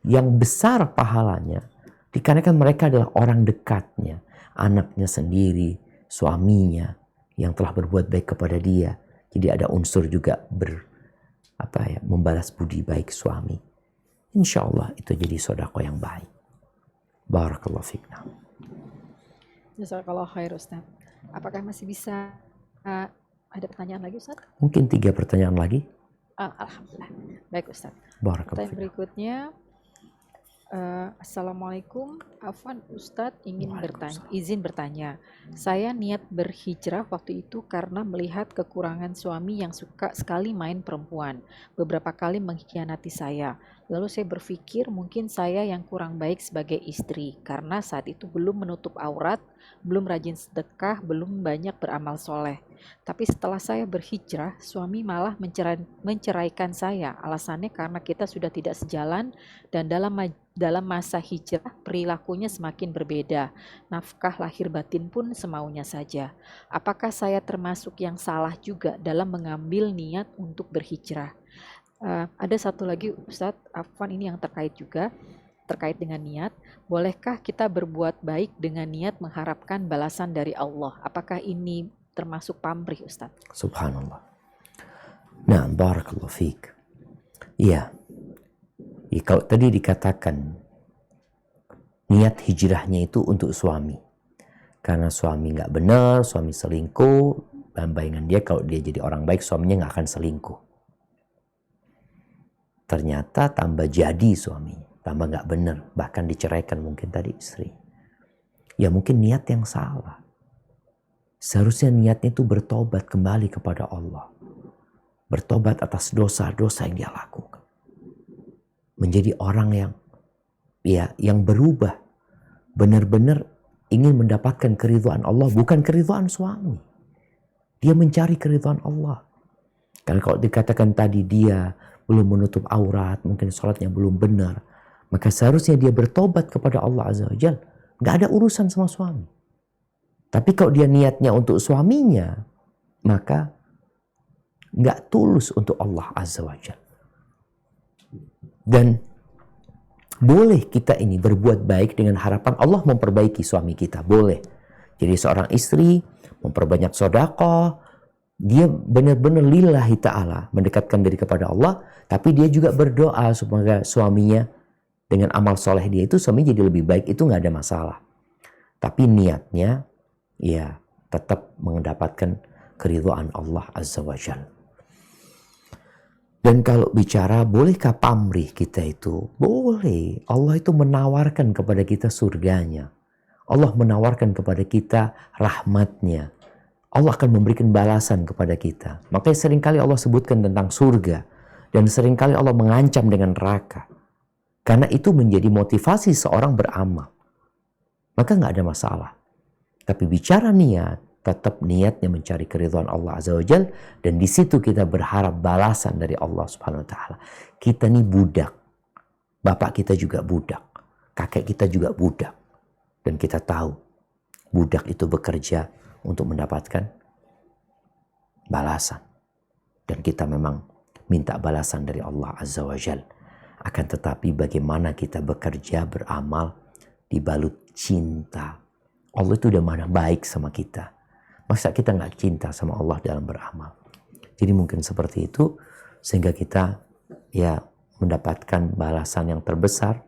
yang besar pahalanya. Dikarenakan mereka adalah orang dekatnya. anaknya sendiri, suaminya yang telah berbuat baik kepada dia. Jadi ada unsur juga membalas budi baik suami. Insya Allah itu jadi sedekah yang baik. Barakallahu fiqna. Jazakallah khair Ustaz. Apakah masih bisa ada pertanyaan lagi Ustaz? Mungkin 3 pertanyaan lagi. Alhamdulillah. Baik Ustaz. Barakallahu Pertanyaan fiqna. berikutnya, Assalamualaikum, Afwan Ustadz izin bertanya. Saya niat berhijrah waktu itu karena melihat kekurangan suami yang suka sekali main perempuan. Beberapa kali mengkhianati saya. Lalu saya berpikir mungkin saya yang kurang baik sebagai istri karena saat itu belum menutup aurat, belum rajin sedekah, belum banyak beramal soleh. Tapi setelah saya berhijrah, suami malah menceraikan saya. Alasannya karena kita sudah tidak sejalan dan dalam masa hijrah perilakunya semakin berbeda. Nafkah lahir batin pun semaunya saja. Apakah saya termasuk yang salah juga dalam mengambil niat untuk berhijrah? Ada satu lagi Ustadz, Afwan, ini yang terkait dengan niat. Bolehkah kita berbuat baik dengan niat mengharapkan balasan dari Allah? Apakah ini termasuk pamrih Ustadz? Subhanallah. Nah, barakallahu fiik. Iya. Kalau tadi dikatakan niat hijrahnya itu untuk suami. Karena suami nggak benar, suami selingkuh, dan bayangan dia kalau dia jadi orang baik, suaminya nggak akan selingkuh. Ternyata tambah jadi suaminya, tambah nggak benar, bahkan diceraikan mungkin tadi istri. Ya mungkin niat yang salah. Seharusnya niatnya itu bertobat kembali kepada Allah. Bertobat atas dosa-dosa yang dia lakukan. Menjadi orang yang berubah. Benar-benar ingin mendapatkan keridhaan Allah, bukan keridhaan suami. Dia mencari keridhaan Allah. Karena kalau dikatakan tadi dia belum menutup aurat, mungkin sholatnya belum benar, maka seharusnya dia bertobat kepada Allah Azza wa Jalla. Gak ada urusan sama suami. Tapi kalau dia niatnya untuk suaminya, maka gak tulus untuk Allah Azza wa Jalla. Dan boleh kita ini berbuat baik dengan harapan Allah memperbaiki suami kita. Boleh. Jadi seorang istri memperbanyak sedekah, dia benar-benar lillahi ta'ala mendekatkan diri kepada Allah, tapi dia juga berdoa supaya suaminya dengan amal soleh dia itu suaminya jadi lebih baik, itu nggak ada masalah. Tapi niatnya ya tetap mendapatkan keridhaan Allah Azza wa Jalla. Dan kalau bicara bolehkah pamrih kita itu? Boleh. Allah itu menawarkan kepada kita surganya. Allah menawarkan kepada kita rahmatnya. Allah akan memberikan balasan kepada kita. Makanya seringkali Allah sebutkan tentang surga. Dan seringkali Allah mengancam dengan neraka. Karena itu menjadi motivasi seorang beramal. Maka nggak ada masalah. Tapi bicara niat, tetap niatnya mencari keridhaan Allah Azza wa Jalla. Dan di situ kita berharap balasan dari Allah Subhanahu wa Ta'ala. Kita ini budak. Bapak kita juga budak. Kakek kita juga budak. Dan kita tahu budak itu bekerja untuk mendapatkan balasan. Dan kita memang minta balasan dari Allah Azza wa Jalla. Akan tetapi bagaimana kita bekerja, beramal, dibalut cinta. Allah itu udah mana baik sama kita. Masa kita nggak cinta sama Allah dalam beramal? Jadi mungkin seperti itu. Sehingga kita mendapatkan balasan yang terbesar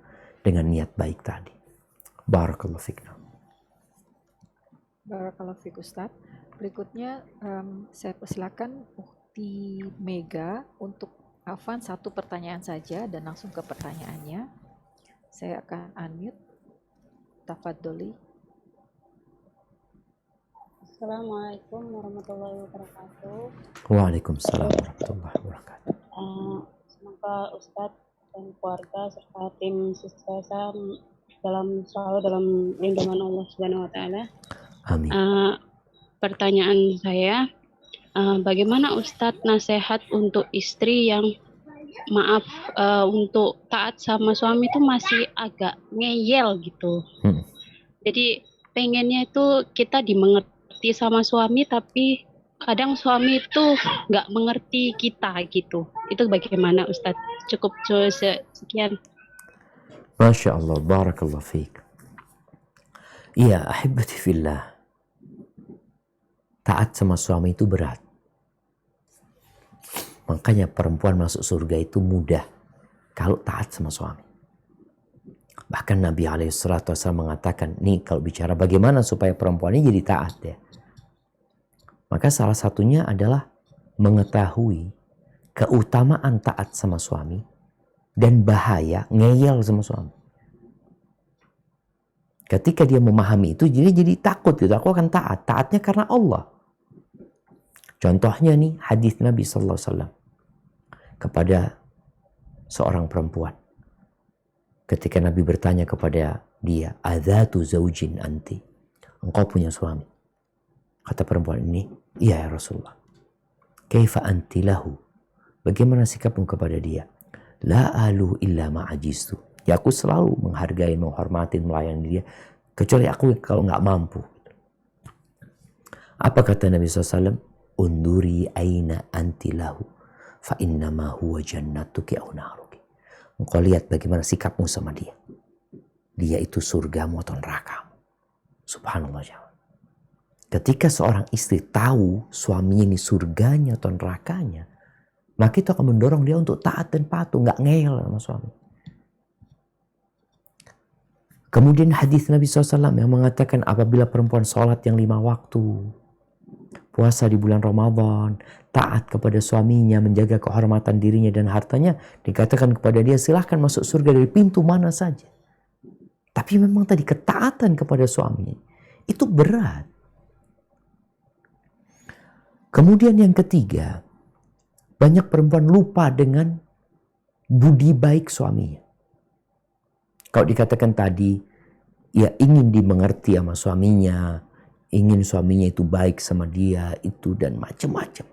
dengan niat baik tadi. Barakallahu fiqna. Barakallahu fiik Ustadz. Berikutnya saya persilakan Ukti Mega untuk Afwan satu pertanyaan saja dan langsung ke pertanyaannya. Saya akan unmute. Tafadholi. Assalamualaikum warahmatullahi wabarakatuh. Waalaikumsalam warahmatullahi wabarakatuh. Semoga Ustadz dan keluarga serta tim suksesan selalu dalam lindungan Allah Subhanahu wa Ta'ala. Amin. Pertanyaan saya, bagaimana Ustadz nasihat untuk istri yang untuk taat sama suami itu masih agak ngeyel gitu. Jadi pengennya itu kita dimengerti sama suami, tapi kadang suami itu nggak mengerti kita gitu. Itu bagaimana Ustadz? Cukup sekian. Masya Allah, barakallahu fiik. Iya, ahibati fillah. Taat sama suami itu berat. Makanya perempuan masuk surga itu mudah kalau taat sama suami. Bahkan Nabi SAW mengatakan, nih kalau bicara bagaimana supaya perempuan ini jadi taat ya. Maka salah satunya adalah mengetahui keutamaan taat sama suami dan bahaya ngeyel sama suami. Ketika dia memahami itu, jadi takut gitu. Aku akan taat. Taatnya karena Allah. Contohnya nih hadis Nabi SAW kepada seorang perempuan. Ketika Nabi bertanya kepada dia, "Adzatu zaujin anti?" Engkau punya suami. Kata perempuan ini, "Iya ya Rasulullah." "Kaifa anti lahu?" Bagaimana sikapmu kepada dia? "La alu illa ma'ajistu." Ya aku selalu menghargai, menghormati, melayani dia. Kecuali aku kalau nggak mampu. Apa kata Nabi SAW? "Unduri aina anti lahu. Fa innama huwa jannatuki au naruki." Engkau lihat bagaimana sikapmu sama dia. Dia itu surgamu atau nerakamu. Subhanallah. Ketika seorang istri tahu suaminya ini surganya atau nerakanya, maka itu akan mendorong dia untuk taat dan patuh, nggak ngeyel sama suami. Kemudian hadis Nabi SAW yang mengatakan apabila perempuan sholat yang 5 waktu, puasa di bulan Ramadan, taat kepada suaminya, menjaga kehormatan dirinya dan hartanya, dikatakan kepada dia silahkan masuk surga dari pintu mana saja. Tapi memang tadi ketaatan kepada suami itu berat. Kemudian yang ketiga, banyak perempuan lupa dengan budi baik suaminya. Kalau dikatakan tadi, ya ingin dimengerti sama suaminya, ingin suaminya itu baik sama dia, itu dan macam-macam.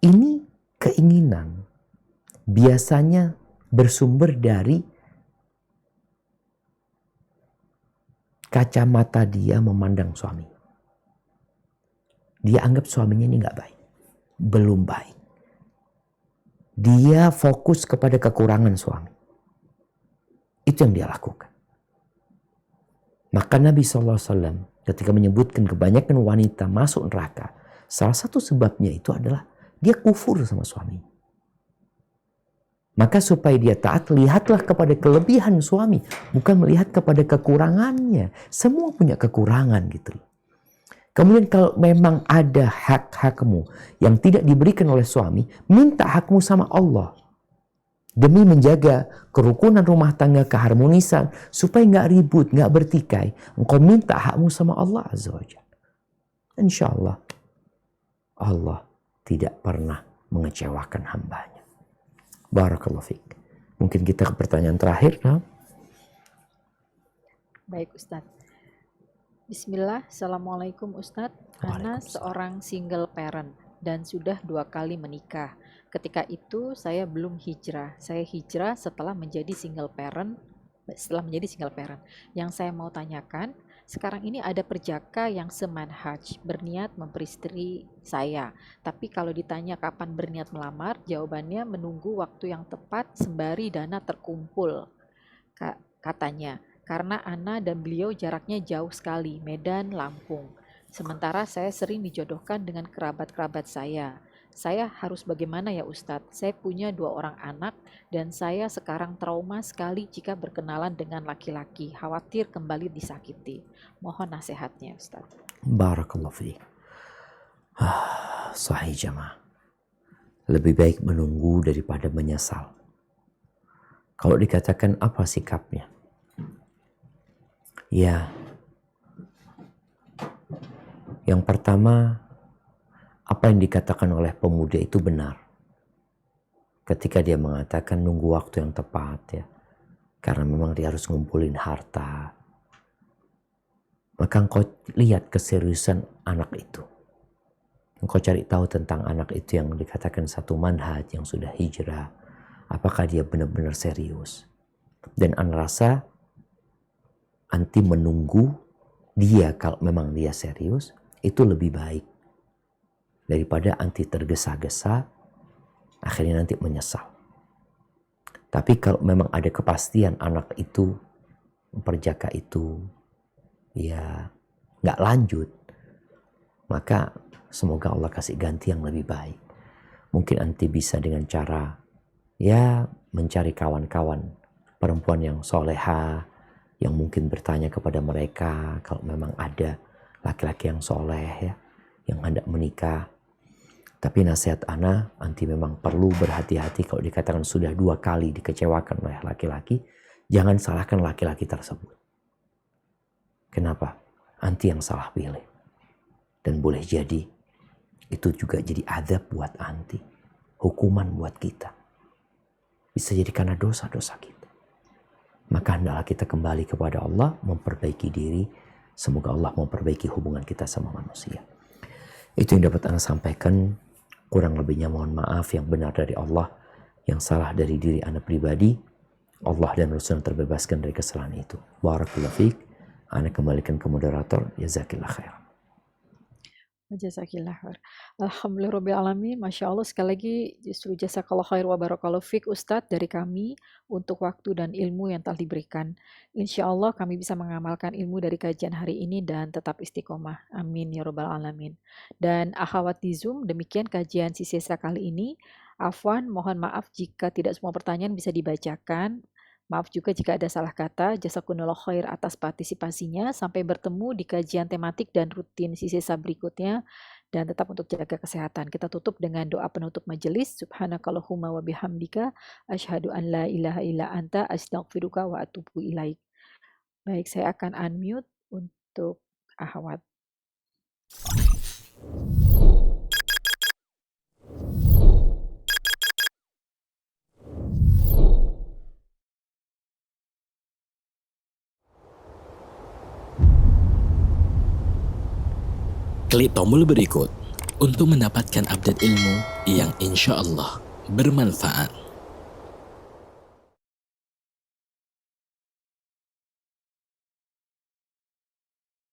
Ini keinginan biasanya bersumber dari kacamata dia memandang suami. Dia anggap suaminya ini gak baik, belum baik. Dia fokus kepada kekurangan suami. Itu yang dia lakukan. Maka Nabi SAW ketika menyebutkan kebanyakan wanita masuk neraka, salah satu sebabnya itu adalah dia kufur sama suami. Maka supaya dia taat, lihatlah kepada kelebihan suami, bukan melihat kepada kekurangannya. Semua punya kekurangan gitu. Kemudian kalau memang ada hak-hakmu yang tidak diberikan oleh suami, minta hakmu sama Allah. Demi menjaga kerukunan rumah tangga, keharmonisan, supaya nggak ribut, nggak bertikai. Engkau minta hakmu sama Allah Azza wa Jalla. Insya Allah, Allah tidak pernah mengecewakan hambanya. Barakallahu fiik. Mungkin kita ke pertanyaan terakhir. Nah? Baik Ustadz. Bismillah, Assalamualaikum Ustadz. Ana seorang single parent dan sudah 2 kali menikah. Ketika itu saya belum hijrah. Saya hijrah setelah menjadi single parent. Yang saya mau tanyakan, sekarang ini ada perjaka yang semanhaj, berniat memperistri saya. Tapi kalau ditanya kapan berniat melamar, jawabannya menunggu waktu yang tepat sembari dana terkumpul. Katanya, karena Ana dan beliau jaraknya jauh sekali, Medan, Lampung. Sementara saya sering dijodohkan dengan kerabat-kerabat saya. Saya harus bagaimana ya Ustadz? Saya punya 2 orang anak dan saya sekarang trauma sekali jika berkenalan dengan laki-laki. Khawatir kembali disakiti. Mohon nasihatnya Ustadz. Barakallahu fiik. Sahih jamaah. Lebih baik menunggu daripada menyesal. Kalau dikatakan apa sikapnya? Ya, yang pertama, apa yang dikatakan oleh pemuda itu benar. Ketika dia mengatakan nunggu waktu yang tepat ya. Karena memang dia harus ngumpulin harta. Maka engkau lihat keseriusan anak itu. Engkau cari tahu tentang anak itu yang dikatakan satu manhaj yang sudah hijrah. Apakah dia benar-benar serius. Dan Ana rasa anti menunggu dia kalau memang dia serius. Itu lebih baik. Daripada anti tergesa-gesa, akhirnya nanti menyesal. Tapi kalau memang ada kepastian anak itu, perjaka itu, ya nggak lanjut, maka semoga Allah kasih ganti yang lebih baik. Mungkin anti bisa dengan cara ya mencari kawan-kawan perempuan yang soleha, yang mungkin bertanya kepada mereka kalau memang ada laki-laki yang soleh ya, yang hendak menikah. Tapi nasihat ana, anti memang perlu berhati-hati kalau dikatakan sudah 2 kali dikecewakan oleh laki-laki, jangan salahkan laki-laki tersebut. Kenapa? Anti yang salah pilih. Dan boleh jadi itu juga jadi azab buat anti, hukuman buat kita. Bisa jadi karena dosa-dosa kita. Maka hendaklah kita kembali kepada Allah, memperbaiki diri. Semoga Allah memperbaiki hubungan kita sama manusia. Itu yang dapat Anda sampaikan. Kurang lebihnya mohon maaf, yang benar dari Allah, yang salah dari diri Anda pribadi. Allah dan Rasul terbebaskan dari kesalahan itu. Barakallahu fiik. Anda kembalikan ke moderator. Jazakillah khair. Jazakillah khair. Alhamdulillahirrabbilalamin. Masya Allah, sekali lagi justru jazakallah khair wa barakallahu fiik Ustadz dari kami untuk waktu dan ilmu yang telah diberikan. Insya Allah kami bisa mengamalkan ilmu dari kajian hari ini dan tetap istiqomah. Amin ya rabbal alamin. Dan akhwat di Zoom, demikian kajian sisa kali ini. Afwan, mohon maaf jika tidak semua pertanyaan bisa dibacakan. Maaf juga jika ada salah kata. Jazakumullah khair atas partisipasinya. Sampai bertemu di kajian tematik dan rutin sisa berikutnya. Dan tetap untuk jaga kesehatan. Kita tutup dengan doa penutup majelis. Subhanakallahumma wa bihamdika. Asyhadu an la ilaha illa anta. Astaghfiruka wa atubu ilaik. Baik, saya akan unmute untuk akhwat. Klik tombol berikut untuk mendapatkan update ilmu yang insya Allah bermanfaat.